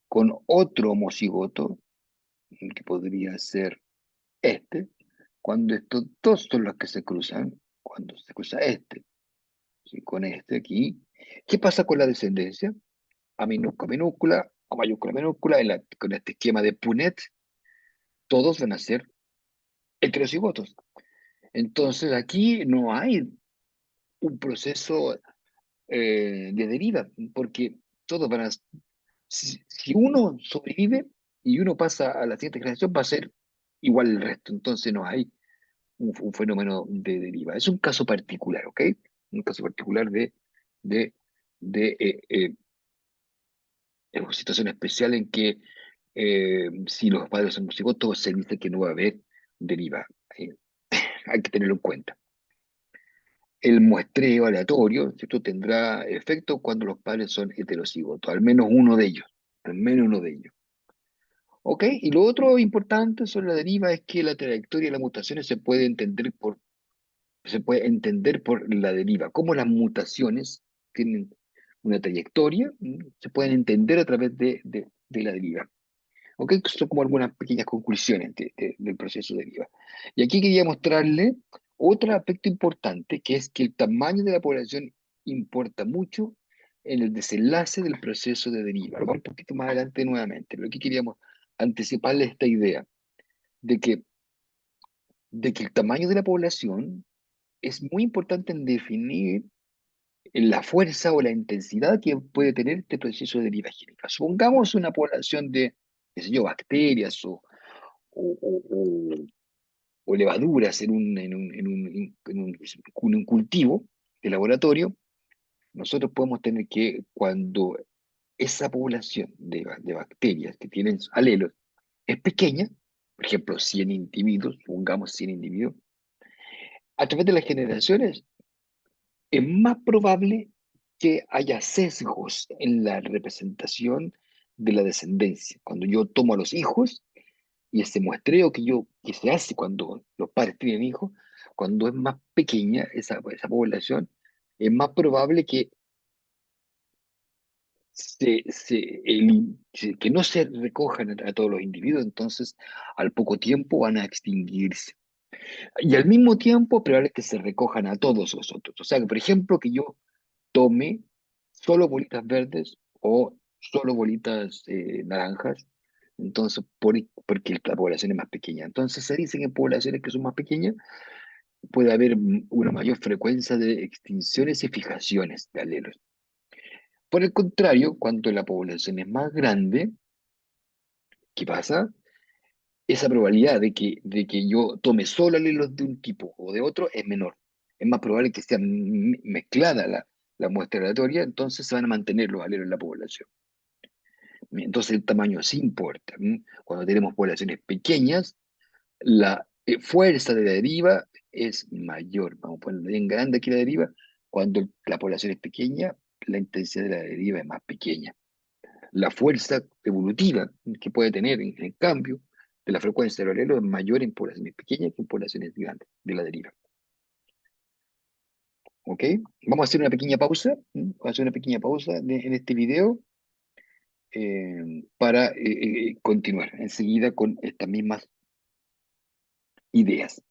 con otro homocigoto, que podría ser este, cuando estos dos son los que se cruzan, cuando se cruza este, ¿sí? Con este aquí. ¿Qué pasa con la descendencia? A minúscula, minúscula, a mayúscula, minúscula, con este esquema de Punnett, todos van a ser heterocigotos. Entonces aquí no hay un proceso de deriva, porque todos van a... Si uno sobrevive y uno pasa a la siguiente generación, va a ser igual el resto. Entonces no hay un fenómeno de deriva. Es un caso particular, ¿ok? Un caso particular de, de una situación especial en que si los padres son cigotos, se dice que no va a haber deriva. Eh, Hay que tenerlo en cuenta. El muestreo aleatorio, ¿cierto? Tendrá efecto cuando los padres son heterocigotos, al menos uno de ellos, al menos uno de ellos. ¿Ok? Y lo otro importante sobre la deriva es que la trayectoria de las mutaciones se puede entender por la deriva. Cómo las mutaciones tienen una trayectoria, se pueden entender a través de la deriva. ¿Ok? Son como algunas pequeñas conclusiones del proceso de deriva. Y aquí quería mostrarle otro aspecto importante, que es que el tamaño de la población importa mucho en el desenlace del proceso de deriva. Lo vamos un poquito más adelante nuevamente, pero aquí queríamos anticiparle esta idea de que, de que el tamaño de la población es muy importante en definir la fuerza o la intensidad que puede tener este proceso de deriva génica. Supongamos una población de, qué sé yo, bacterias o, o- o- o levaduras en un cultivo de laboratorio. Nosotros podemos tener que, cuando esa población de bacterias que tienen alelos es pequeña, por ejemplo, 100 individuos, pongamos 100 individuos, a través de las generaciones es más probable que haya sesgos en la representación de la descendencia. Cuando yo tomo a los hijos y ese muestreo que se hace cuando los padres tienen hijos, cuando es más pequeña esa población, es más probable que que no se recojan a todos los individuos, entonces al poco tiempo van a extinguirse. Y al mismo tiempo, es probable que se recojan a todos los otros. O sea, que, por ejemplo, que yo tome solo bolitas verdes o solo bolitas naranjas, entonces, porque la población es más pequeña. Entonces se dice que en poblaciones que son más pequeñas puede haber una mayor frecuencia de extinciones y fijaciones de alelos. Por el contrario, cuando la población es más grande, ¿qué pasa? Esa probabilidad de que yo tome solo alelos de un tipo o de otro es menor. Es más probable que sea mezclada la muestra aleatoria, entonces se van a mantener los alelos en la población. Entonces el tamaño sí importa. Cuando tenemos poblaciones pequeñas, la fuerza de la deriva es mayor. Vamos a ponerlo bien grande aquí la deriva. Cuando la población es pequeña, la intensidad de la deriva es más pequeña. La fuerza evolutiva que puede tener en cambio de la frecuencia del alelo es mayor en poblaciones pequeñas que en poblaciones grandes de la deriva. ¿Ok? Vamos a hacer una pequeña pausa. Vamos a hacer una pequeña pausa en este video para continuar enseguida con estas mismas ideas.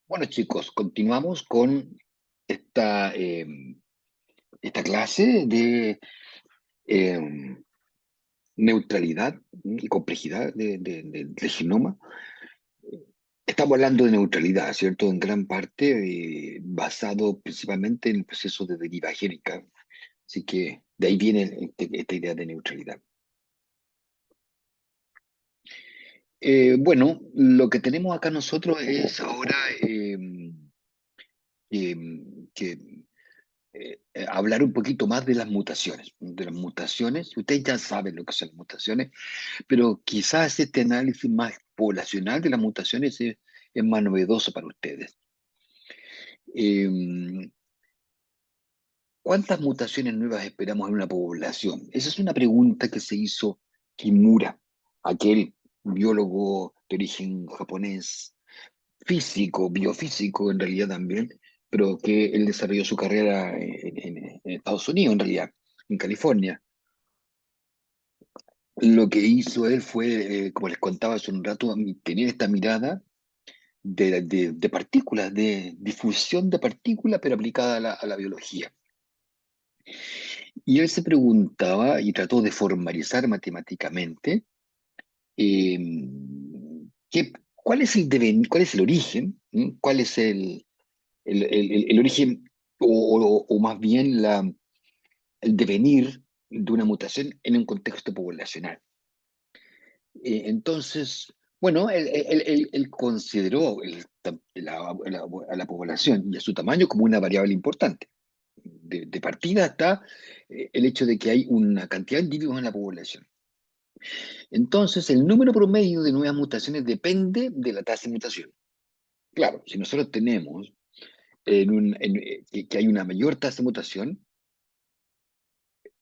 Bueno, chicos, continuamos con esta, esta clase de eh, neutralidad y complejidad del genoma. Estamos hablando de neutralidad, ¿cierto? En gran parte basado principalmente en el proceso de deriva génica. Así que de ahí viene esta idea de neutralidad. Bueno, lo que tenemos acá nosotros es ahora eh, que hablar un poquito más de las mutaciones. De las mutaciones, ustedes ya saben lo que son las mutaciones, pero quizás este análisis más poblacional de las mutaciones es más novedoso para ustedes. Eh, ¿Cuántas mutaciones nuevas esperamos en una población? Esa es una pregunta que se hizo Kimura, aquel biólogo de origen japonés, físico, biofísico en realidad también, pero que él desarrolló su carrera en Estados Unidos en realidad, en California. Lo que hizo él fue, como les contaba hace un rato, tener esta mirada de partículas, de difusión de partículas, pero aplicada a la biología. Y él se preguntaba y trató de formalizar matemáticamente eh, cuál es el origen, cuál es el origen o más bien el devenir de una mutación en un contexto poblacional. Entonces, bueno, él consideró a la población y a su tamaño como una variable importante. De partida está el hecho de que hay una cantidad de individuos en la población. Entonces, el número promedio de nuevas mutaciones depende de la tasa de mutación. Claro, si nosotros tenemos que hay una mayor tasa de mutación,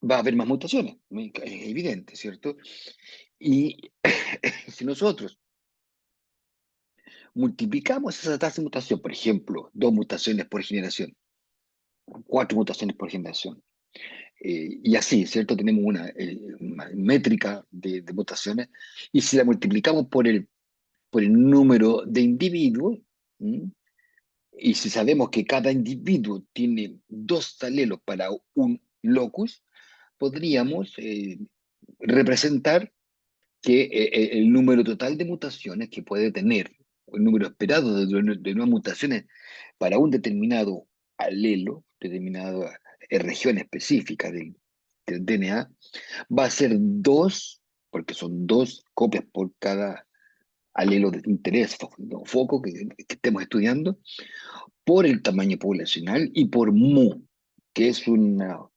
va a haber más mutaciones, es evidente, ¿cierto? Y si nosotros multiplicamos esa tasa de mutación, por ejemplo, 2 mutaciones por generación, 4 mutaciones por generación, y así, ¿cierto? Tenemos una métrica de mutaciones, y si la multiplicamos por el número de individuos, ¿m? Y si sabemos que cada individuo tiene 2 alelos para un locus, podríamos representar que el número total de mutaciones que puede tener, el número esperado de nuevas mutaciones para un determinado alelo, determinada región específica del DNA, va a ser 2, porque son 2 copias por cada alelo de interés, foco que estemos estudiando, por el tamaño poblacional y por mu, que es una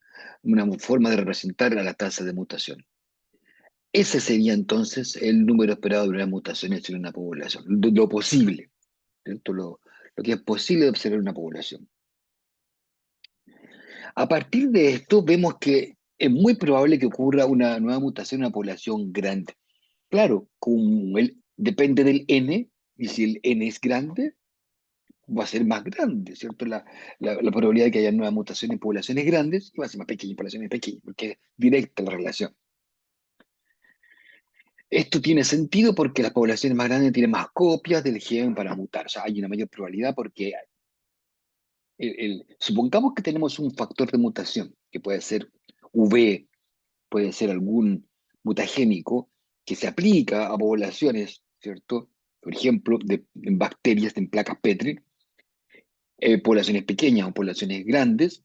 forma de representar a la tasa de mutación. Ese sería entonces el número esperado de una mutaciones en una población, lo posible, ¿cierto? Lo que es posible de observar en una población. A partir de esto, vemos que es muy probable que ocurra una nueva mutación en una población grande. Claro, depende del n, y si el n es grande, va a ser más grande, ¿cierto? La probabilidad de que haya nuevas mutaciones en poblaciones grandes y va a ser más pequeña en poblaciones pequeñas, porque es directa la relación. Esto tiene sentido porque las poblaciones más grandes tienen más copias del gen para mutar. O sea, hay una mayor probabilidad porque supongamos que tenemos un factor de mutación, que puede ser V, puede ser algún mutagénico, que se aplica a poblaciones, ¿cierto? Por ejemplo, en bacterias, en placas Petri, poblaciones pequeñas o poblaciones grandes,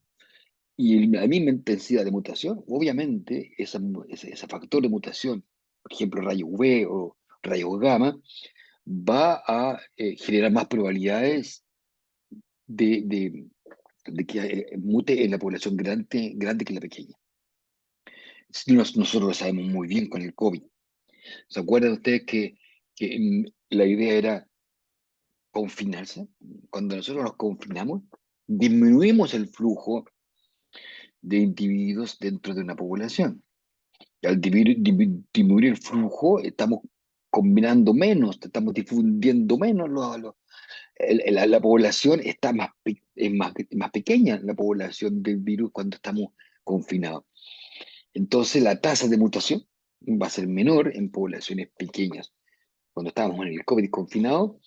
y la misma intensidad de mutación, obviamente, ese factor de mutación, por ejemplo, rayo UV o rayo gamma, va a generar más probabilidades de, de- de que mute en la población grande, grande que la pequeña. Nosotros lo sabemos muy bien con el COVID. ¿Se acuerdan ustedes que la idea era confinarse? Cuando nosotros nos confinamos, disminuimos el flujo de individuos dentro de una población. Y al disminuir el flujo, estamos combinando menos, estamos difundiendo menos. La población está más pequeña, la población del virus cuando estamos confinados. Entonces, la tasa de mutación va a ser menor en poblaciones pequeñas. Cuando estábamos en el COVID confinado,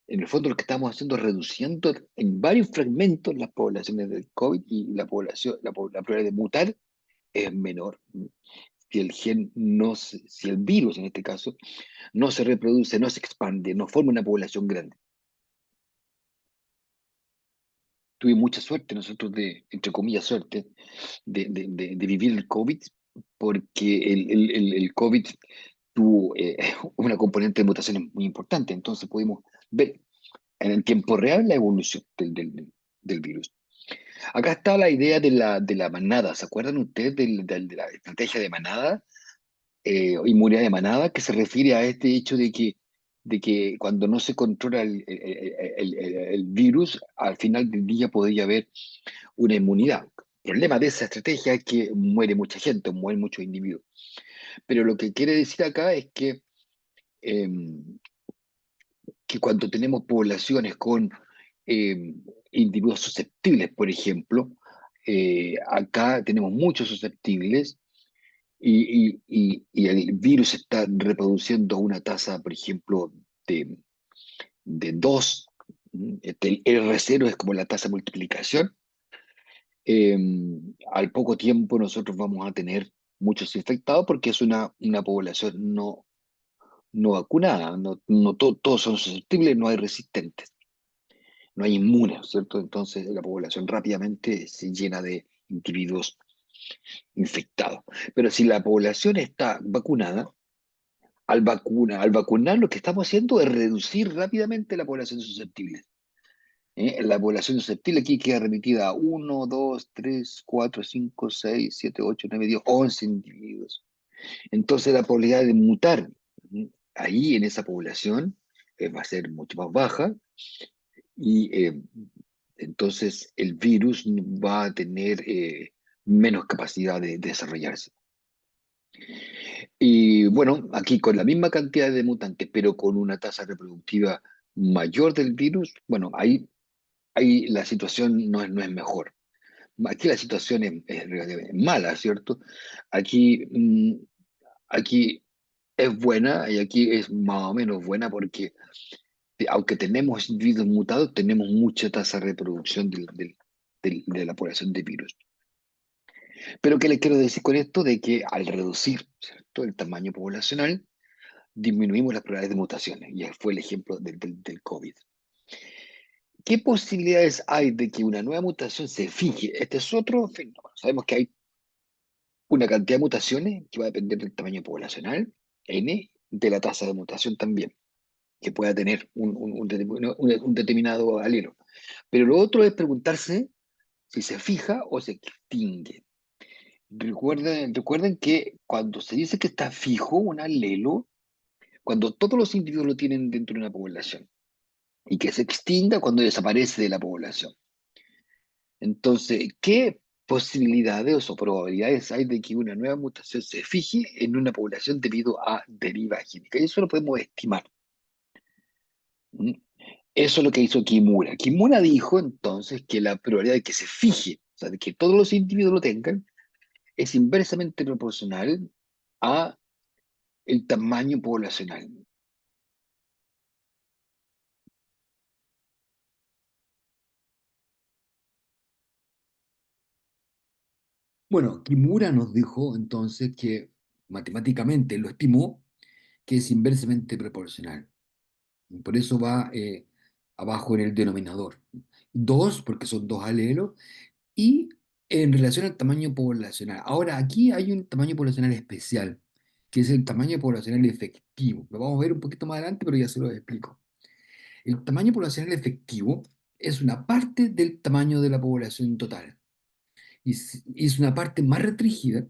en el fondo lo que estamos haciendo es reduciendo en varios fragmentos las poblaciones del COVID y la probabilidad de mutar es menor. Si el gen si el virus en este caso no se reproduce, no se expande, no forma una población grande. Tuve mucha suerte nosotros entre comillas, suerte, de vivir el COVID, porque el COVID tuvo una componente de mutaciones muy importante, entonces pudimos ver en el tiempo real la evolución del virus. Acá está la idea de la manada, ¿se acuerdan ustedes de la estrategia de manada? Inmunidad de manada, que se refiere a este hecho de que cuando no se controla el virus, al final del día podría haber una inmunidad. El problema de esa estrategia es que muere mucha gente, mueren muchos individuos. Pero lo que quiere decir acá es eh, que cuando tenemos poblaciones con eh, individuos susceptibles, por ejemplo, acá tenemos muchos susceptibles y el virus está reproduciendo a una tasa, por ejemplo, de 2. El R0 es como la tasa de multiplicación. eh, Al poco tiempo nosotros vamos a tener muchos infectados porque es una población no vacunada, todos son susceptibles, no hay resistentes, no hay inmunes, ¿cierto? Entonces la población rápidamente se llena de individuos infectados. Pero si la población está vacunada, al vacunar lo que estamos haciendo es reducir rápidamente la población susceptible. La población susceptible aquí queda remitida a 1, 2, 3, 4, 5, 6, 7, 8, 9, 10, 11 individuos. Entonces la probabilidad de mutar ahí en esa población va a ser mucho más baja y entonces el virus va a tener menos capacidad de desarrollarse. Y bueno, aquí con la misma cantidad de mutantes, pero con una tasa reproductiva mayor del virus, bueno, ahí la situación no es mejor. Aquí la situación es relativamente mala, ¿cierto? Aquí, aquí es buena y aquí es más o menos buena porque aunque tenemos individuos mutados, tenemos mucha tasa de reproducción de la población de virus. Pero ¿qué les quiero decir con esto? De que al reducir, ¿cierto?, el tamaño poblacional, disminuimos las probabilidades de mutaciones. Y fue el ejemplo del COVID. ¿Qué posibilidades hay de que una nueva mutación se fije? Este es otro fenómeno. Sabemos que hay una cantidad de mutaciones que va a depender del tamaño poblacional, N, de la tasa de mutación también, que pueda tener un determinado alelo. Pero lo otro es preguntarse si se fija o se extingue. Recuerden que cuando se dice que está fijo un alelo, cuando todos los individuos lo tienen dentro de una población, y que se extinga cuando desaparece de la población. Entonces, ¿qué posibilidades o probabilidades hay de que una nueva mutación se fije en una población debido a deriva génica? Y eso lo podemos estimar. ¿Mm? Eso es lo que hizo Kimura. Kimura dijo entonces que la probabilidad de que se fije, o sea, de que todos los individuos lo tengan, es inversamente proporcional a el tamaño poblacional. Bueno, Kimura nos dijo entonces que matemáticamente lo estimó que es inversamente proporcional. Por eso va abajo en el denominador. Dos, porque son dos alelos, y en relación al tamaño poblacional. Ahora, aquí hay un tamaño poblacional especial, que es el tamaño poblacional efectivo. Lo vamos a ver un poquito más adelante, pero ya se lo explico. El tamaño poblacional efectivo es una parte del tamaño de la población total. Y es una parte más restringida,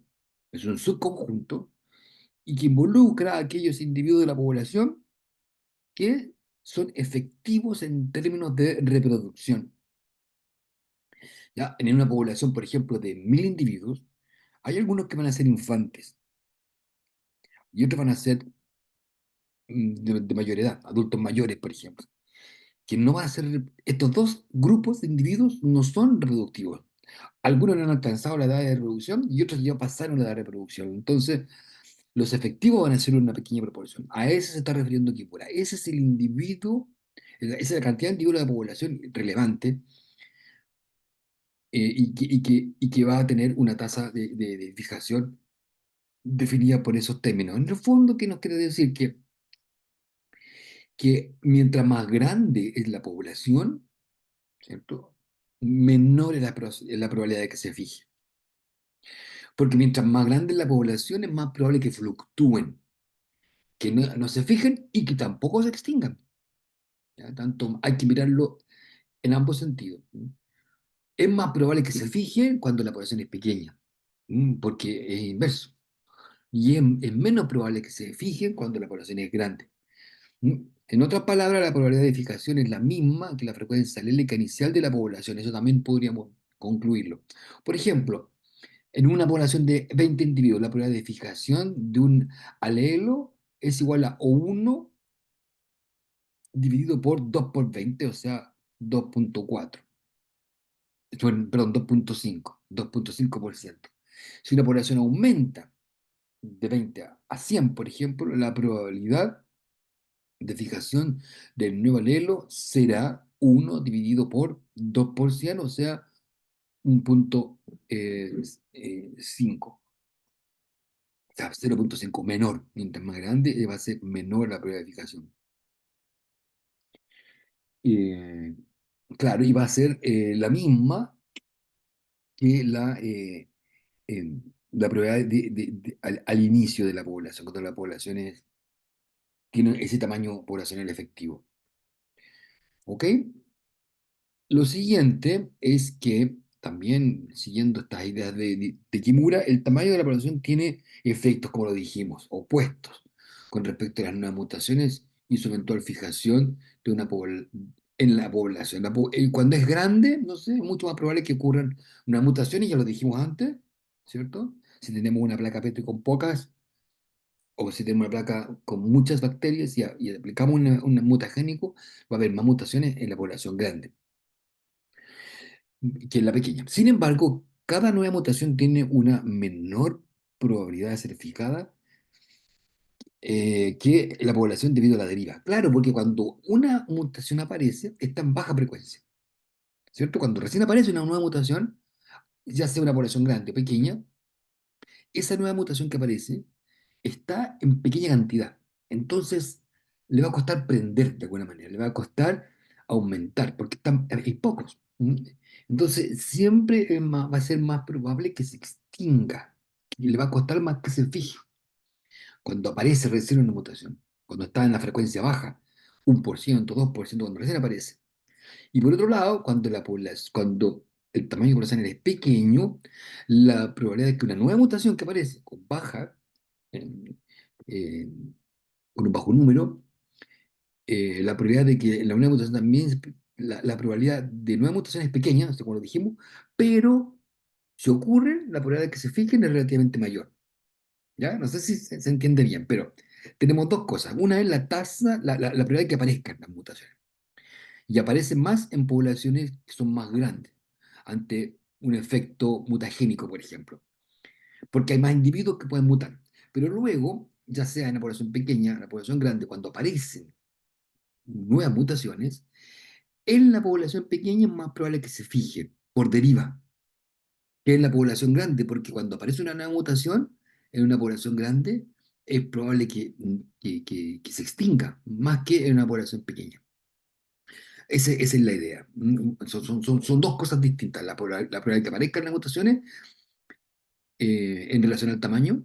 es un subconjunto, y que involucra a aquellos individuos de la población que son efectivos en términos de reproducción. ¿Ya? En una población, por ejemplo, de 1.000 individuos, hay algunos que van a ser infantes y otros van a ser de mayor edad, adultos mayores, por ejemplo, que no va a ser, estos dos grupos de individuos no son reproductivos. Algunos no han alcanzado la edad de reproducción y otros ya pasaron la edad de reproducción. Entonces, los efectivos van a ser una pequeña proporción. A ese se está refiriendo Kipura. Ese es el individuo, esa es la cantidad de individuos de la población relevante y que va a tener una tasa de fijación definida por esos términos. En el fondo, ¿qué nos quiere decir? Que mientras más grande es la población, ¿cierto? Menor es la probabilidad de que se fije. Porque mientras más grande es la población, es más probable que fluctúen, que no se fijen y que tampoco se extingan. ¿Ya? Tanto hay que mirarlo en ambos sentidos. Es más probable que se fijen cuando la población es pequeña, porque es inverso. Y es menos probable que se fijen cuando la población es grande. En otras palabras, la probabilidad de fijación es la misma que la frecuencia alélica inicial de la población. Eso también podríamos concluirlo. Por ejemplo, en una población de 20 individuos, la probabilidad de fijación de un alelo es igual a O1 dividido por 2 por 20, o sea, 2,4. Perdón, 2,5%. Si una población aumenta de 20 a 100, por ejemplo, la probabilidad de fijación del nuevo alelo será 1 dividido por 2 por 100, o sea, 1,5. O sea, 0,5 menor. Mientras más grande, va a ser menor la probabilidad de fijación. Eh, claro, y va a ser la misma que la probabilidad al inicio de la población, cuando la población tiene ese tamaño poblacional efectivo. ¿Ok? Lo siguiente es que, también siguiendo estas ideas de Kimura, el tamaño de la población tiene efectos, como lo dijimos, opuestos con respecto a las nuevas mutaciones y su eventual fijación en la población. Cuando es grande, no sé, es mucho más probable que ocurran unas mutaciones, ya lo dijimos antes, ¿cierto? Si tenemos una placa Petri con pocas, o si tenemos una placa con muchas bacterias y aplicamos un mutagénico, va a haber más mutaciones en la población grande que en la pequeña. Sin embargo, cada nueva mutación tiene una menor probabilidad de ser fijada que la población debido a la deriva. Claro, porque cuando una mutación aparece, está en baja frecuencia, ¿cierto? Cuando recién aparece una nueva mutación, ya sea una población grande o pequeña, esa nueva mutación que aparece está en pequeña cantidad. Entonces, le va a costar prender de alguna manera, le va a costar aumentar, porque hay pocos. ¿M? Entonces, siempre va a ser más probable que se extinga, y le va a costar más que se fije. Cuando aparece recién una mutación, cuando está en la frecuencia baja, 1%, 2%, cuando recién aparece. Y por otro lado, cuando el tamaño poblacional es pequeño, la probabilidad de que una nueva mutación que aparece con en- eh, con un bajo número, la probabilidad de que la nueva mutación también, la probabilidad de nueva mutación es pequeña, no sé cómo lo dijimos, pero si ocurre, la probabilidad de que se fijen es relativamente mayor. ¿Ya? No sé si se entiende bien, pero tenemos dos cosas. Una es la tasa, la probabilidad de que aparezcan las mutaciones. Y aparecen más en poblaciones que son más grandes, ante un efecto mutagénico, por ejemplo, porque hay más individuos que pueden mutar. Pero luego, ya sea en la población pequeña, en la población grande, cuando aparecen nuevas mutaciones, en la población pequeña es más probable que se fije por deriva que en la población grande, porque cuando aparece una nueva mutación en una población grande, es probable que se extinga, más que en una población pequeña. Esa es la idea. Son dos cosas distintas. La probabilidad de que aparezcan las mutaciones en relación al tamaño,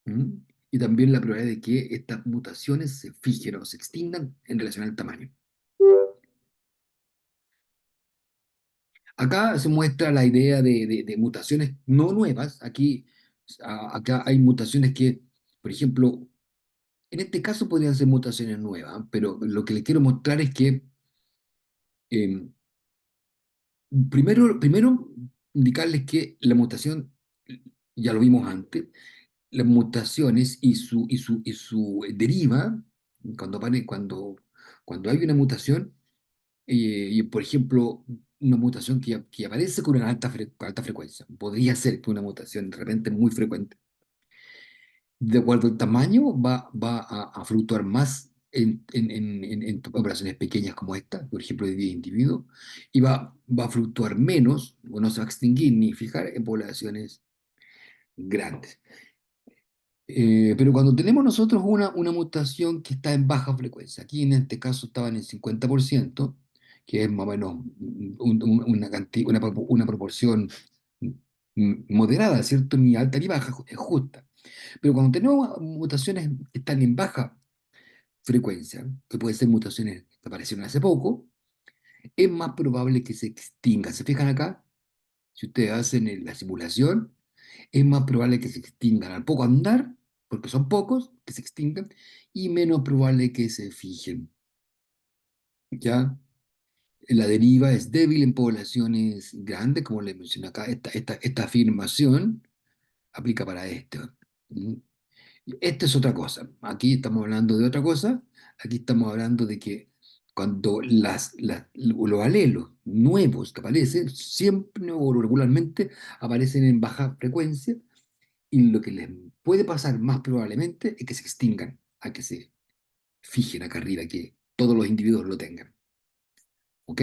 ¿m? Y también la probabilidad de que estas mutaciones se fijen o se extingan en relación al tamaño. Acá se muestra la idea de mutaciones no nuevas. Acá hay mutaciones que, por ejemplo, en este caso podrían ser mutaciones nuevas, pero lo que les quiero mostrar es que eh, primero indicarles que la mutación, ya lo vimos antes, las mutaciones y su deriva, cuando hay una mutación, y por ejemplo, una mutación que aparece con una alta frecuencia, podría ser que una mutación de repente muy frecuente, de acuerdo al tamaño, va a fluctuar más en operaciones pequeñas como esta, por ejemplo, de 10 individuos, y va a fluctuar menos, o no se va a extinguir ni fijar en poblaciones grandes. Pero cuando tenemos nosotros una mutación que está en baja frecuencia, aquí en este caso estaba en el 50%, que es más o menos una proporción moderada, ¿cierto? Ni alta ni baja, es justa. Pero cuando tenemos mutaciones que están en baja frecuencia, que pueden ser mutaciones que aparecieron hace poco, es más probable que se extinga. ¿Se fijan acá? Si ustedes hacen la simulación, es más probable que se extingan al poco andar, porque son pocos, que se extingan, y menos probable que se fijen. ¿Ya? La deriva es débil en poblaciones grandes, como les mencioné acá. Esta afirmación aplica para esto. ¿Mm? Esta es otra cosa. Aquí estamos hablando de otra cosa. Aquí estamos hablando de que cuando los alelos nuevos que aparecen, siempre o regularmente aparecen en baja frecuencia, y lo que les puede pasar más probablemente es que se extingan, a que se fijen acá arriba, que todos los individuos lo tengan. ¿Ok?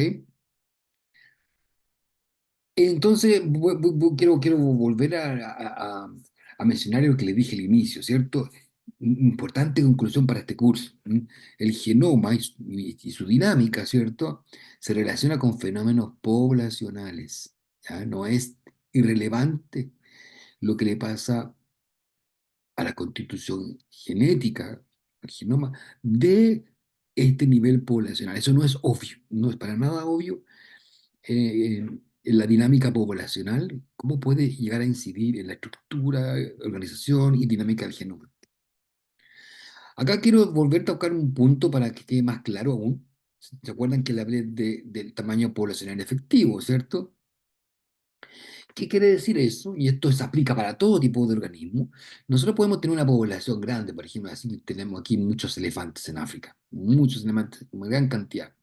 Entonces, quiero volver a mencionar lo que les dije al inicio, ¿cierto? Importante conclusión para este curso. ¿M? El genoma y su dinámica, ¿cierto? Se relaciona con fenómenos poblacionales. ¿Ya? No es irrelevante lo que le pasa a la constitución genética, al genoma, de este nivel poblacional. Eso no es obvio, no es para nada obvio en la dinámica poblacional, cómo puede llegar a incidir en la estructura, organización y dinámica del genoma. Acá quiero volver a tocar un punto para que quede más claro aún. ¿Se acuerdan que le hablé del tamaño poblacional efectivo, ¿cierto? ¿Qué quiere decir eso? Y esto se aplica para todo tipo de organismos. Nosotros podemos tener una población grande, por ejemplo, así tenemos aquí muchos elefantes en África, muchos elefantes, una gran cantidad.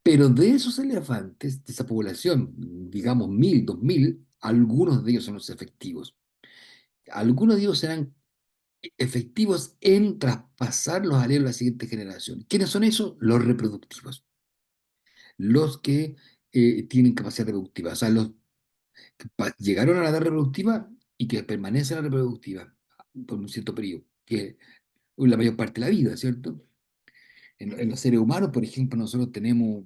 Pero de esos elefantes, de esa población, digamos 1000, 2000, algunos de ellos son los efectivos. Algunos de ellos serán efectivos en traspasar los alelos a la siguiente generación. ¿Quiénes son esos? Los reproductivos, los que tienen capacidad reproductiva, o sea, los que llegaron a la edad reproductiva y que permanecen a la reproductiva por un cierto periodo, que es la mayor parte de la vida, ¿cierto? En los seres humanos, por ejemplo, nosotros tenemos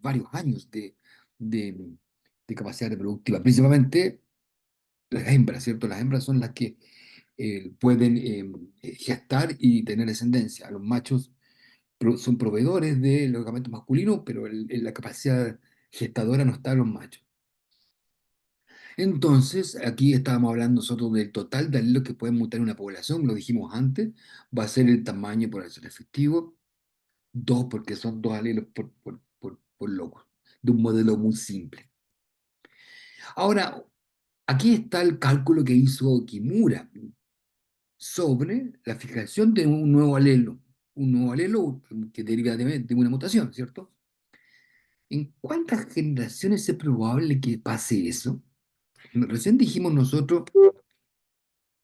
varios años de, de capacidad reproductiva, principalmente las hembras, ¿cierto? Las hembras son las que pueden gestar y tener descendencia. Los machos son proveedores de los gamentos masculinos, pero la capacidad gestadora no está en los machos. Entonces, aquí estábamos hablando nosotros del total de alelos que pueden mutar en una población, lo dijimos antes, va a ser el tamaño por ser efectivo, dos porque son dos alelos por loco, de un modelo muy simple. Ahora, aquí está el cálculo que hizo Kimura sobre la fijación de un nuevo alelo que deriva de una mutación, ¿cierto? ¿En cuántas generaciones es probable que pase eso? Recién dijimos nosotros,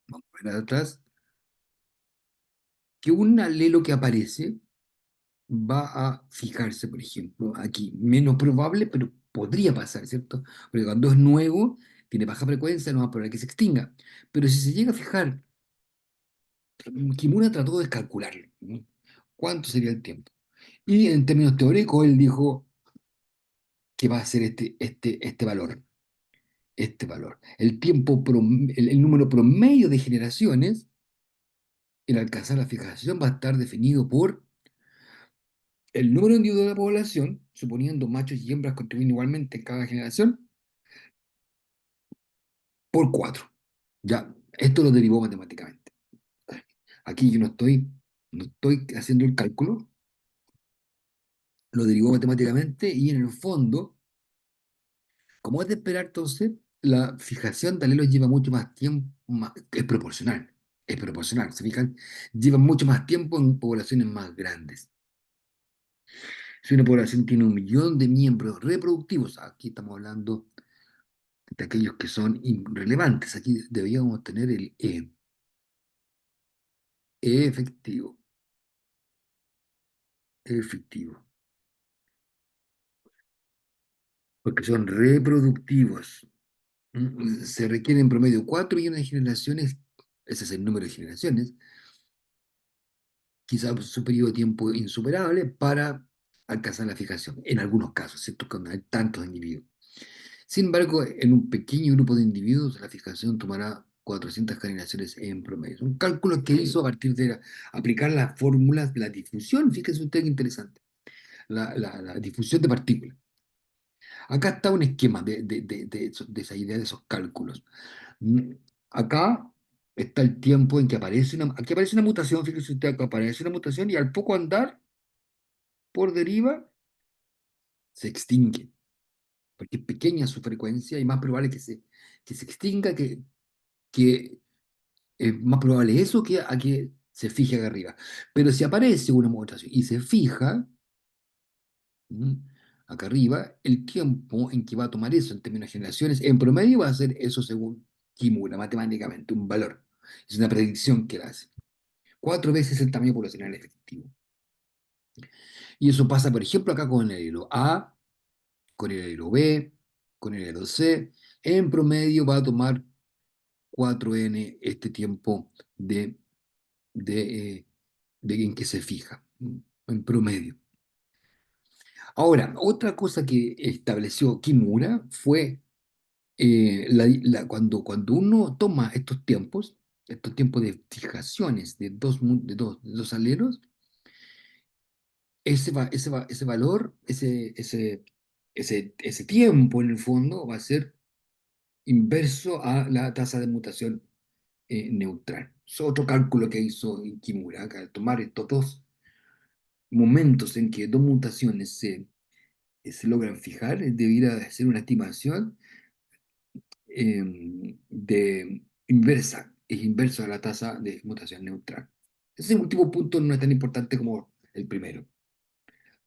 vamos a ver atrás, que un alelo que aparece va a fijarse, por ejemplo, aquí. Menos probable, pero podría pasar, ¿cierto? Porque cuando es nuevo, tiene baja frecuencia, no va a probable que se extinga. Pero si se llega a fijar, Kimura trató de calcularlo, ¿no? ¿Cuánto sería el tiempo? Y en términos teóricos, él dijo que va a ser este valor, este valor. El número promedio de generaciones en alcanzar la fijación va a estar definido por el número individual de la población, suponiendo machos y hembras contribuyen igualmente en cada generación, por 4. Ya, esto lo derivó matemáticamente. Aquí yo no estoy haciendo el cálculo, lo derivó matemáticamente y en el fondo, como es de esperar entonces, la fijación de alelos lleva mucho más tiempo, es proporcional, ¿se fijan? Lleva mucho más tiempo en poblaciones más grandes. Si una población tiene 1 millón de miembros reproductivos, aquí estamos hablando de aquellos que son irrelevantes, aquí deberíamos tener el efectivo, efectivo, porque son reproductivos. Se requieren en promedio 4 millones de generaciones, ese es el número de generaciones, quizás un periodo de tiempo insuperable para alcanzar la fijación, en algunos casos, ¿cierto? Cuando hay tantos individuos. Sin embargo, en un pequeño grupo de individuos, la fijación tomará 400 generaciones en promedio. Es un cálculo que hizo a partir de aplicar las fórmulas de la difusión. Fíjese usted qué interesante. La difusión de partículas. Acá está un esquema de esa idea, de esos cálculos. Mm, Acá está el tiempo en que aquí aparece una mutación, fíjese usted, acá aparece una mutación y al poco andar por deriva se extingue, porque es pequeña su frecuencia y más probable que se extinga, que es más probable eso que a que se fije acá arriba. Pero si aparece una mutación y se fija, ¿m? Acá arriba, el tiempo en que va a tomar eso en términos de generaciones, en promedio va a ser eso según Kimura, matemáticamente, un valor. Es una predicción que él hace. 4 veces el tamaño poblacional efectivo. Y eso pasa, por ejemplo, acá con el hilo A, con el hilo B, con el hilo C. En promedio va a tomar 4n este tiempo de, en que se fija, en promedio. Ahora, otra cosa que estableció Kimura fue cuando uno toma estos tiempos de fijaciones de dos alelos, ese valor, ese tiempo en el fondo va a ser inverso a la tasa de mutación neutral. Es otro cálculo que hizo Kimura, que al tomar estos dos momentos en que dos mutaciones se logran fijar, debiera ser una estimación de inversa, es inverso a la tasa de mutación neutral. Ese último punto no es tan importante como el primero.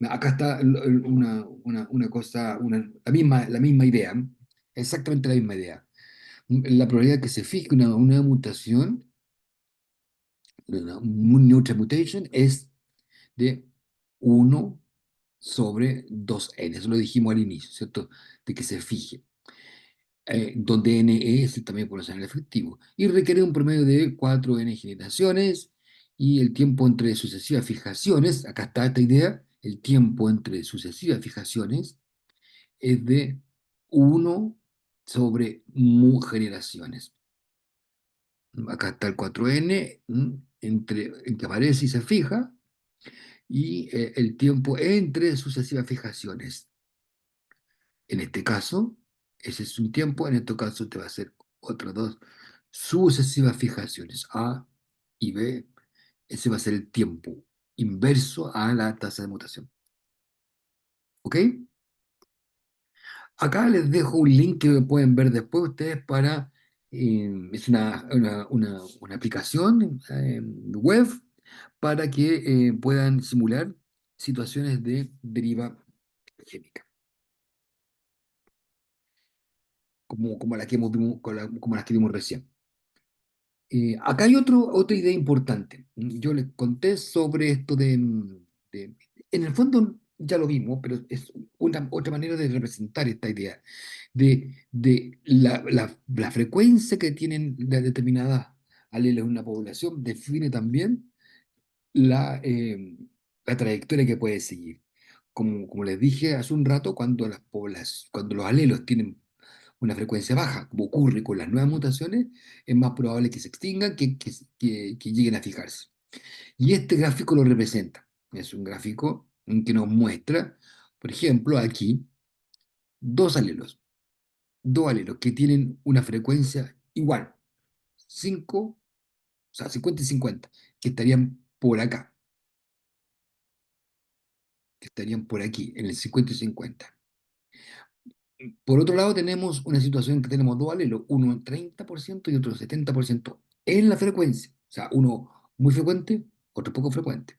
Acá está una cosa, la misma idea, exactamente la misma idea. La probabilidad de que se fije una mutación, una neutral mutation, es de 1/2n. Eso lo dijimos al inicio, ¿cierto? De que se fije. Donde n es el tamaño poblacional efectivo, y requiere un promedio de 4n generaciones, y el tiempo entre sucesivas fijaciones, acá está esta idea, el tiempo entre sucesivas fijaciones es de 1/mu generaciones. Acá está el 4n, en que aparece y se fija, y el tiempo entre sucesivas fijaciones. En este caso, ese es un tiempo, en este caso te va a hacer otras dos sucesivas fijaciones, A y B. Ese va a ser el tiempo inverso a la tasa de mutación. ¿Ok? Acá les dejo un link que pueden ver después ustedes para, es una aplicación web para que puedan simular situaciones de deriva génica, como la que como las que vimos recién. Acá hay otra idea importante. Yo les conté sobre esto de- en el fondo ya lo vimos, pero es otra manera de representar esta idea, de la frecuencia que tienen las determinadas alelos en una población, define también la trayectoria que puede seguir. Como les dije hace un rato, cuando los alelos tienen una frecuencia baja, como ocurre con las nuevas mutaciones, es más probable que se extingan que lleguen a fijarse. Y este gráfico lo representa. Es un gráfico en que nos muestra, por ejemplo, aquí, dos alelos, dos alelos que tienen una frecuencia igual, 5, o sea, 50 y 50, que estarían por acá, que estarían por aquí, en el 50 y 50. Por otro lado, tenemos una situación en que tenemos dos alelos, uno 30% y otro 70% en la frecuencia. O sea, uno muy frecuente, otro poco frecuente.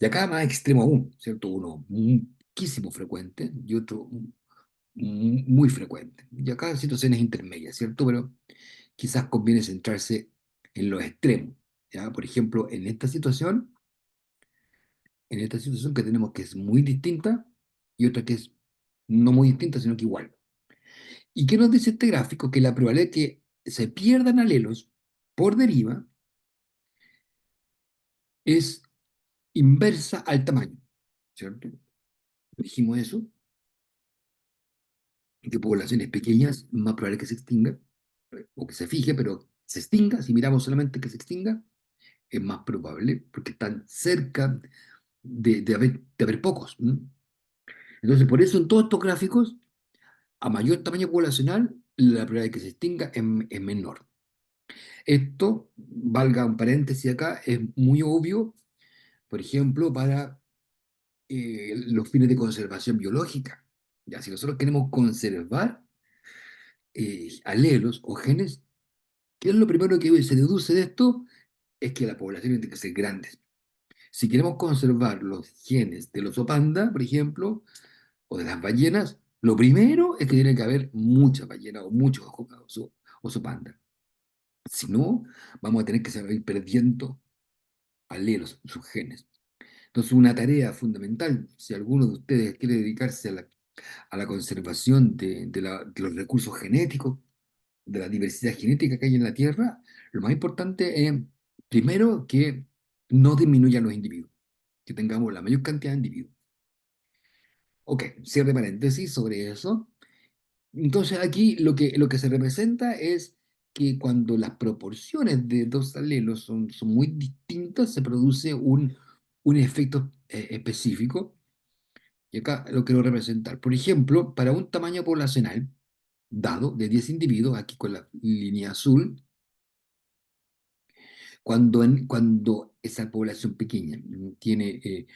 Y acá más extremo aún, ¿cierto? Uno muchísimo frecuente y otro muy frecuente. Y acá situaciones intermedias, ¿cierto? Pero quizás conviene centrarse en los extremos. ¿Ya? Por ejemplo, en esta situación que tenemos que es muy distinta y otra que es no muy distinta, sino que igual. ¿Y qué nos dice este gráfico? Que la probabilidad de que se pierdan alelos por deriva es inversa al tamaño, ¿cierto? Dijimos eso, que poblaciones pequeñas es más probable que se extinga, o que se fije, pero se extinga, si miramos solamente que se extinga, es más probable porque están cerca de haber pocos. Entonces, por eso en todos estos gráficos, a mayor tamaño poblacional, la probabilidad de que se extinga es menor. Esto, valga un paréntesis acá, es muy obvio, por ejemplo, para los fines de conservación biológica. Ya, si nosotros queremos conservar alelos o genes, ¿qué es lo primero que se deduce de esto? Es que la población tiene que ser grande. Si queremos conservar los genes del oso panda, por ejemplo, o de las ballenas, lo primero es que tiene que haber muchas ballenas o muchos oso panda. Si no, vamos a tener que seguir perdiendo alelos, sus genes. Entonces, una tarea fundamental, si alguno de ustedes quiere dedicarse a la conservación de los recursos genéticos, de la diversidad genética que hay en la Tierra, lo más importante es, primero, que no disminuyan los individuos, que tengamos la mayor cantidad de individuos. Ok, cierre paréntesis sobre eso. Entonces, aquí lo que se representa es que cuando las proporciones de dos alelos son muy distintas, se produce un efecto específico. Y acá lo quiero representar. Por ejemplo, para un tamaño poblacional dado de 10 individuos, aquí con la línea azul, cuando esa población pequeña tiene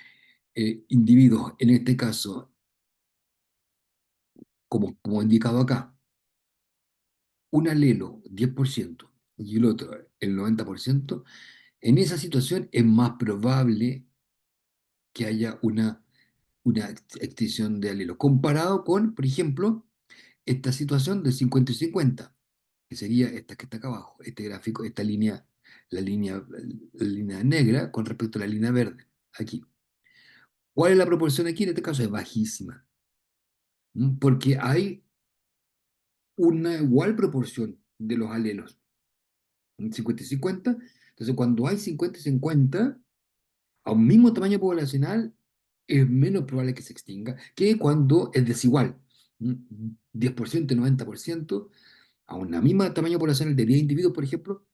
individuos, en este caso, como indicado acá, un alelo 10% y el otro el 90%, en esa situación es más probable que haya una extinción de alelos, comparado con, por ejemplo, esta situación de 50 y 50, que sería esta que está acá abajo, este gráfico, esta línea, la línea negra con respecto a la línea verde, aquí. ¿Cuál es la proporción aquí? En este caso es bajísima, ¿m? Porque hay una igual proporción de los alelos, 50 y 50. Entonces, cuando hay 50 y 50, a un mismo tamaño poblacional, es menos probable que se extinga que cuando es desigual. 10% y 90%, a una misma tamaño poblacional de 10 individuos, por ejemplo,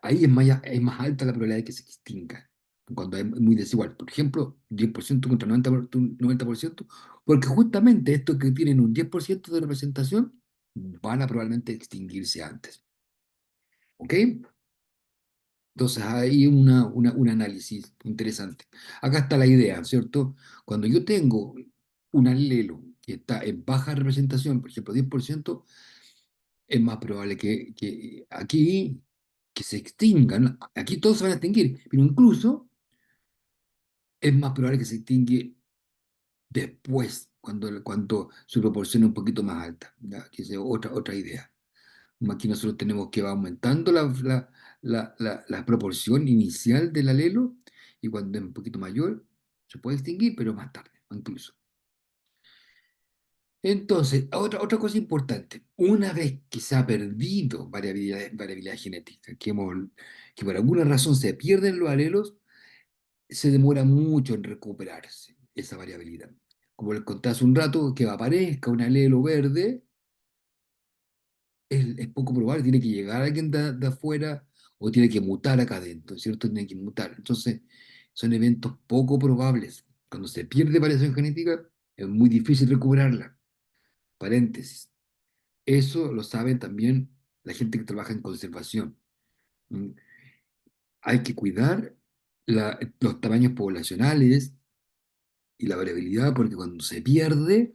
ahí es más alta la probabilidad de que se extinga, cuando es muy desigual. Por ejemplo, 10% contra 90%, porque justamente estos que tienen un 10% de representación van a probablemente extinguirse antes. ¿Ok? Entonces hay un análisis interesante. Acá está la idea, ¿cierto? Cuando yo tengo un alelo que está en baja representación, por ejemplo, 10%, es más probable que aquí que se extingan. Aquí todos se van a extinguir, pero incluso es más probable que se extingue después, cuando su proporción es un poquito más alta. ¿Ya? Que esa es otra idea. Aquí nosotros tenemos que va aumentando la proporción inicial del alelo y cuando es un poquito mayor se puede extinguir, pero más tarde, incluso. Entonces, otra cosa importante, una vez que se ha perdido variabilidad genética, que por alguna razón se pierden los alelos, se demora mucho en recuperarse esa variabilidad. Como les conté hace un rato, que aparezca un alelo verde es poco probable, tiene que llegar alguien de afuera o tiene que mutar acá adentro, ¿cierto? Tiene que mutar. Entonces, son eventos poco probables. Cuando se pierde variación genética, es muy difícil recuperarla. Paréntesis. Eso lo saben también la gente que trabaja en conservación. ¿Mm? Hay que cuidar los tamaños poblacionales y la variabilidad porque cuando se pierde,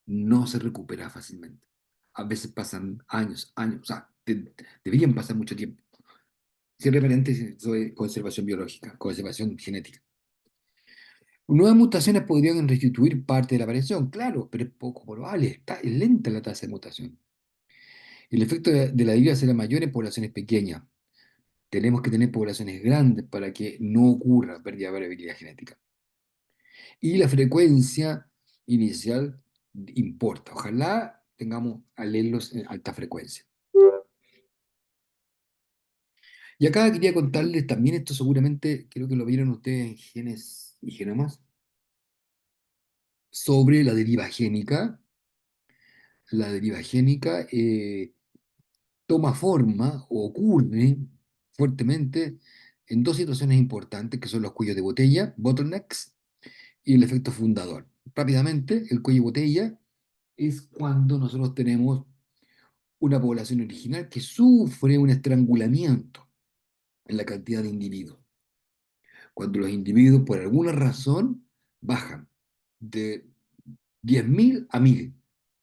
no se recupera fácilmente. A veces pasan años, o sea, deberían pasar mucho tiempo. Cierre paréntesis sobre conservación biológica, conservación genética. Nuevas mutaciones podrían restituir parte de la variación, claro, pero es poco probable, es lenta la tasa de mutación. El efecto de la deriva será mayor en poblaciones pequeñas. Tenemos que tener poblaciones grandes para que no ocurra pérdida de variabilidad genética. Y la frecuencia inicial importa. Ojalá tengamos alelos en alta frecuencia. Y acá quería contarles también, esto seguramente creo que lo vieron ustedes en Genes y Genomas, sobre la deriva génica. La deriva génica toma forma o ocurre fuertemente en dos situaciones importantes que son los cuellos de botella, bottlenecks, y el efecto fundador. Rápidamente, el cuello de botella es cuando nosotros tenemos una población original que sufre un estrangulamiento en la cantidad de individuos. Cuando los individuos por alguna razón bajan de 10.000 a 1.000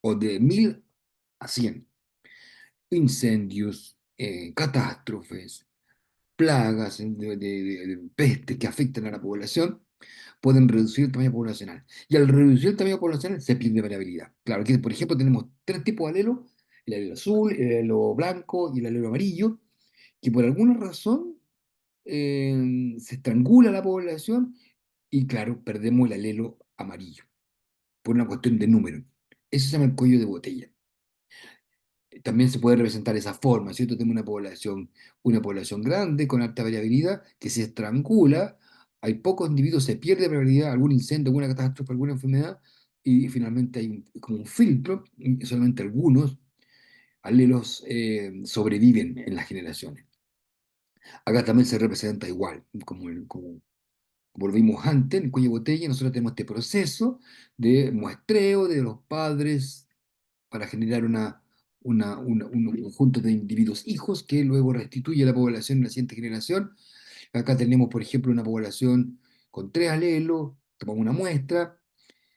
o de 1.000 a 100. Incendios, catástrofes, plagas de peste que afectan a la población, pueden reducir el tamaño poblacional. Y al reducir el tamaño poblacional se pierde variabilidad. Claro, aquí por ejemplo tenemos tres tipos de alelo, el alelo azul, el alelo blanco y el alelo amarillo, que por alguna razón se estrangula la población y claro, perdemos el alelo amarillo por una cuestión de número. Eso se llama el cuello de botella. También se puede representar esa forma, ¿cierto? Tenemos una población grande con alta variabilidad que se estrangula, hay pocos individuos, se pierde variabilidad, algún incendio, alguna catástrofe, alguna enfermedad, y finalmente hay como un filtro, y solamente algunos alelos sobreviven en las generaciones. Acá también se representa igual, como volvimos antes, en el cuello de botella, nosotros tenemos este proceso de muestreo de los padres para generar un conjunto de individuos hijos que luego restituye a la población en la siguiente generación. Acá tenemos, por ejemplo, una población con 3 alelos, tomamos una muestra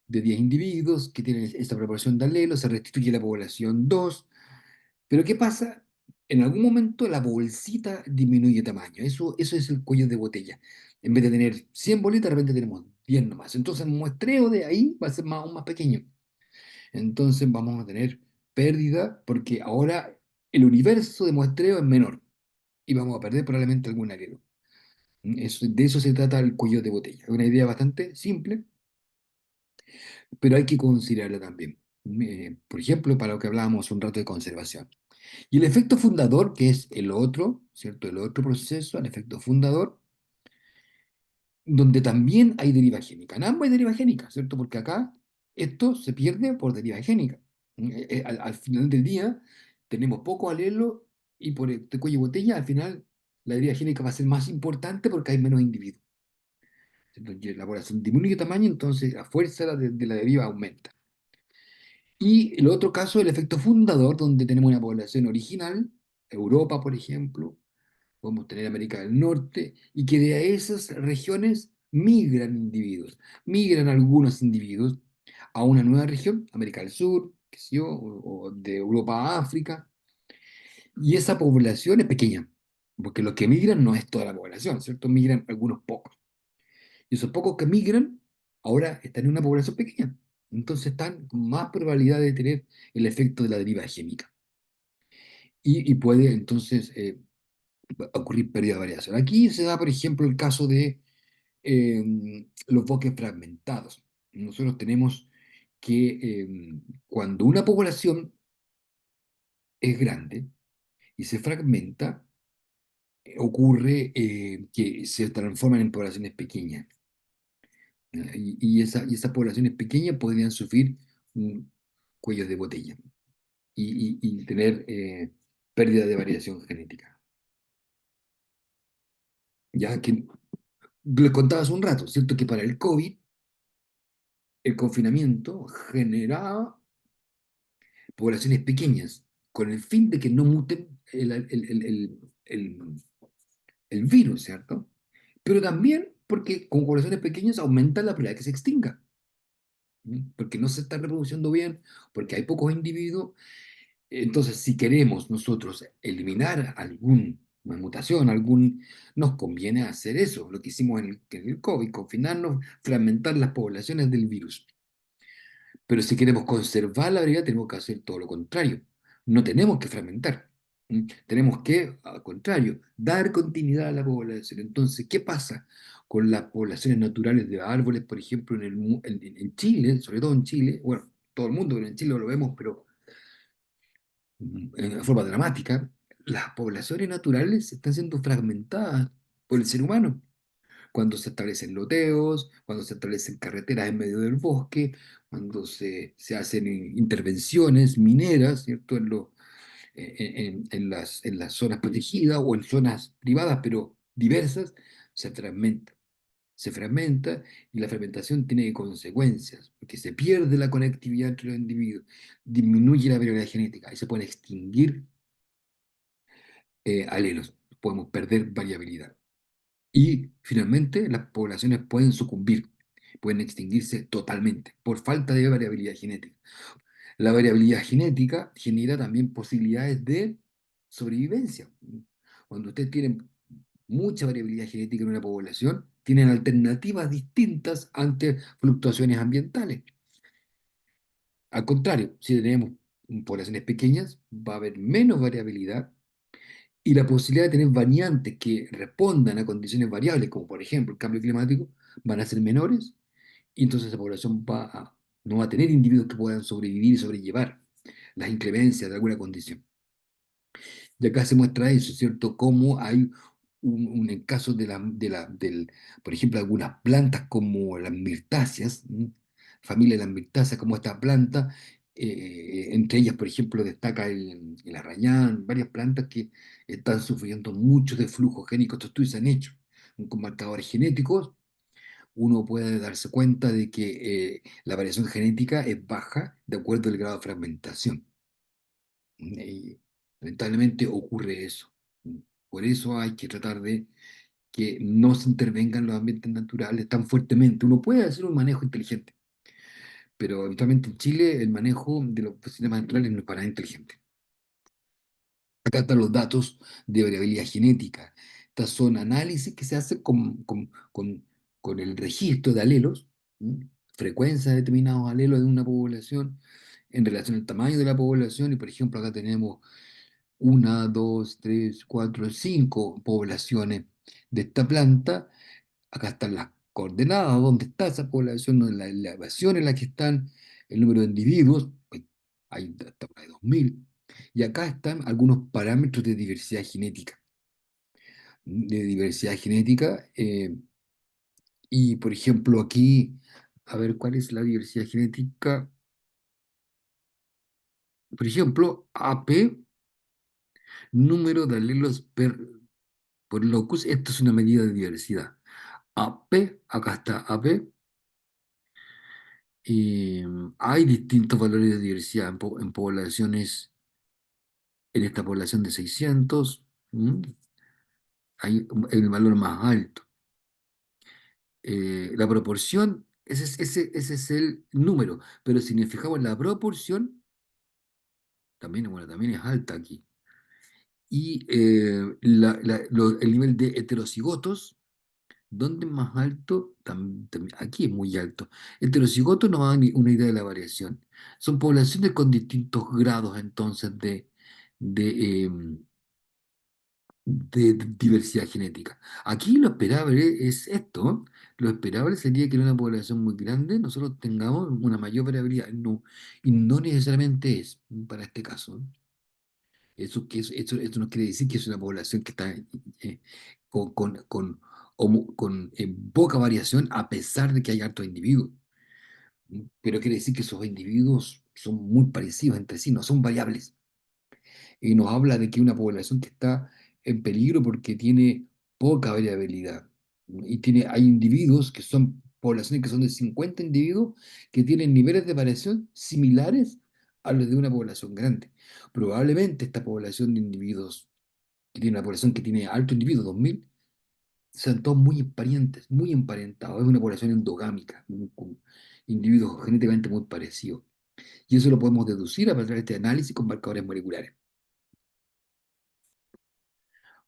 de 10 individuos que tienen esa proporción de alelos, se restituye la población 2. Pero ¿qué pasa? En algún momento la bolsita disminuye de tamaño. Eso es el cuello de botella. En vez de tener 100 bolitas, de repente tenemos 10 nomás. Entonces el muestreo de ahí va a ser aún más pequeño. Entonces vamos a tener pérdida porque ahora el universo de muestreo es menor y vamos a perder probablemente algún alelo. De eso se trata el cuello de botella. Es una idea bastante simple, pero hay que considerarla también. Por ejemplo, para lo que hablábamos un rato de conservación. Y el efecto fundador, que es el otro, ¿cierto? El otro proceso, el efecto fundador, donde también hay deriva génica. En ambos hay deriva génica, ¿cierto? Porque acá esto se pierde por deriva génica. Al final del día tenemos poco alelo y por este cuello de botella, al final la deriva génica va a ser más importante porque hay menos individuos. Entonces, la población disminuye de tamaño, entonces la fuerza de la deriva aumenta. Y el otro caso, el efecto fundador, donde tenemos una población original, Europa, por ejemplo, podemos tener América del Norte, y que de esas regiones migran individuos, migran algunos individuos a una nueva región, América del Sur, qué sé yo, o de Europa a África, y esa población es pequeña, porque los que migran no es toda la población, ¿cierto? Migran algunos pocos. Y esos pocos que migran ahora están en una población pequeña, entonces están con más probabilidad de tener el efecto de la deriva génica. Y puede entonces ocurrir pérdida de variación. Aquí se da, por ejemplo, el caso de los bosques fragmentados. Nosotros tenemos que cuando una población es grande y se fragmenta, ocurre que se transforman en poblaciones pequeñas. Y esas poblaciones pequeñas podrían sufrir un cuello de botella y tener pérdida de variación genética. Ya que les contaba hace un rato, ¿cierto? Que para el COVID, el confinamiento generaba poblaciones pequeñas con el fin de que no muten el virus, ¿cierto? Pero también porque con poblaciones pequeñas aumenta la probabilidad de que se extinga, ¿sí? Porque no se está reproduciendo bien, porque hay pocos individuos. Entonces, si queremos nosotros eliminar alguna mutación, nos conviene hacer eso, lo que hicimos en el COVID, confinarnos, fragmentar las poblaciones del virus. Pero si queremos conservar la variedad, tenemos que hacer todo lo contrario. No tenemos que fragmentar. Tenemos que, al contrario, dar continuidad a la población. Entonces, ¿qué pasa con las poblaciones naturales de árboles, por ejemplo, en Chile, sobre todo en Chile? Bueno, todo el mundo, pero en Chile lo vemos, pero en forma dramática. Las poblaciones naturales están siendo fragmentadas por el ser humano cuando se establecen loteos, cuando se establecen carreteras en medio del bosque, cuando se hacen intervenciones mineras, ¿cierto? En las zonas protegidas o en zonas privadas, pero diversas, se fragmenta. Se fragmenta y la fragmentación tiene consecuencias, porque se pierde la conectividad entre los individuos, disminuye la variabilidad genética y se pueden extinguir alelos, podemos perder variabilidad. Y finalmente las poblaciones pueden sucumbir, pueden extinguirse totalmente por falta de variabilidad genética. La variabilidad genética genera también posibilidades de sobrevivencia. Cuando ustedes tienen mucha variabilidad genética en una población, tienen alternativas distintas ante fluctuaciones ambientales. Al contrario, si tenemos poblaciones pequeñas, va a haber menos variabilidad y la posibilidad de tener variantes que respondan a condiciones variables, como por ejemplo el cambio climático, van a ser menores y entonces esa población no va a tener individuos que puedan sobrevivir y sobrellevar las inclemencias de alguna condición. Y acá se muestra eso, ¿cierto? Cómo hay en caso por ejemplo, algunas plantas como las mirtáceas, familia de las mirtáceas, como esta planta, entre ellas, por ejemplo, destaca el arrayán, varias plantas que están sufriendo mucho de flujo génico. Estos estudios se han hecho con marcadores genéticos. Uno puede darse cuenta de que la variación genética es baja de acuerdo al grado de fragmentación. Y lamentablemente ocurre eso. Por eso hay que tratar de que no se intervengan los ambientes naturales tan fuertemente. Uno puede hacer un manejo inteligente, pero habitualmente en Chile el manejo de los sistemas naturales no es para nada inteligente. Acá están los datos de variabilidad genética. Estas son análisis que se hacen con el registro de alelos, ¿m? Frecuencia de determinados alelos de una población en relación al tamaño de la población. Y por ejemplo, acá tenemos una, dos, tres, cuatro, cinco poblaciones de esta planta. Acá están las coordenadas, dónde está esa población, la elevación en la que están, el número de individuos, pues, hay hasta más de 2000. Y acá están algunos parámetros de diversidad genética. Y por ejemplo, aquí, a ver cuál es la diversidad genética. Por ejemplo, AP, número de alelos por locus, esto es una medida de diversidad. AP, acá está AP. Hay distintos valores de diversidad en poblaciones, en esta población de 600, ¿m? Hay el valor más alto. La proporción, ese es el número, pero si nos fijamos en la proporción, también, bueno, también es alta aquí. Y el nivel de heterocigotos, ¿dónde es más alto? Aquí es muy alto. Heterocigotos nos dan una idea de la variación. Son poblaciones con distintos grados entonces de, de diversidad genética. Aquí lo esperable es esto. Lo esperable sería que en una población muy grande nosotros tengamos una mayor variabilidad. No, y no necesariamente es para este caso. Eso no quiere decir que es una población que está con poca variación a pesar de que hay hartos individuos. Pero quiere decir que esos individuos son muy parecidos entre sí, no son variables. Y nos habla de que una población que está en peligro porque tiene poca variabilidad. Hay individuos que son poblaciones que son de 50 individuos que tienen niveles de variación similares a los de una población grande. Probablemente esta población de individuos, que tiene una población que tiene alto individuo, 2000, sean todos muy parientes, muy emparentados. Es una población endogámica, con individuos genéticamente muy parecidos. Y eso lo podemos deducir a partir de este análisis con marcadores moleculares.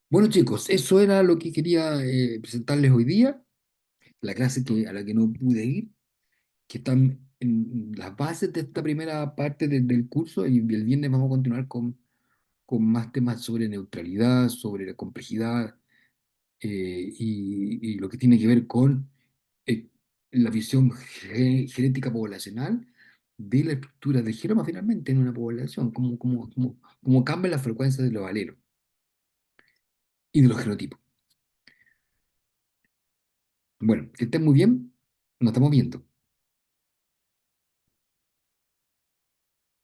Bueno, chicos, eso era lo que quería presentarles hoy día, la clase a la que no pude ir, que están en las bases de esta primera parte del curso, y el viernes vamos a continuar con más temas sobre neutralidad, sobre la complejidad, y lo que tiene que ver con eh, la visión genética poblacional de la estructura del genoma finalmente en una población, cómo cambia la frecuencia de los alelos y de los genotipos. Bueno, que estén muy bien, nos estamos viendo.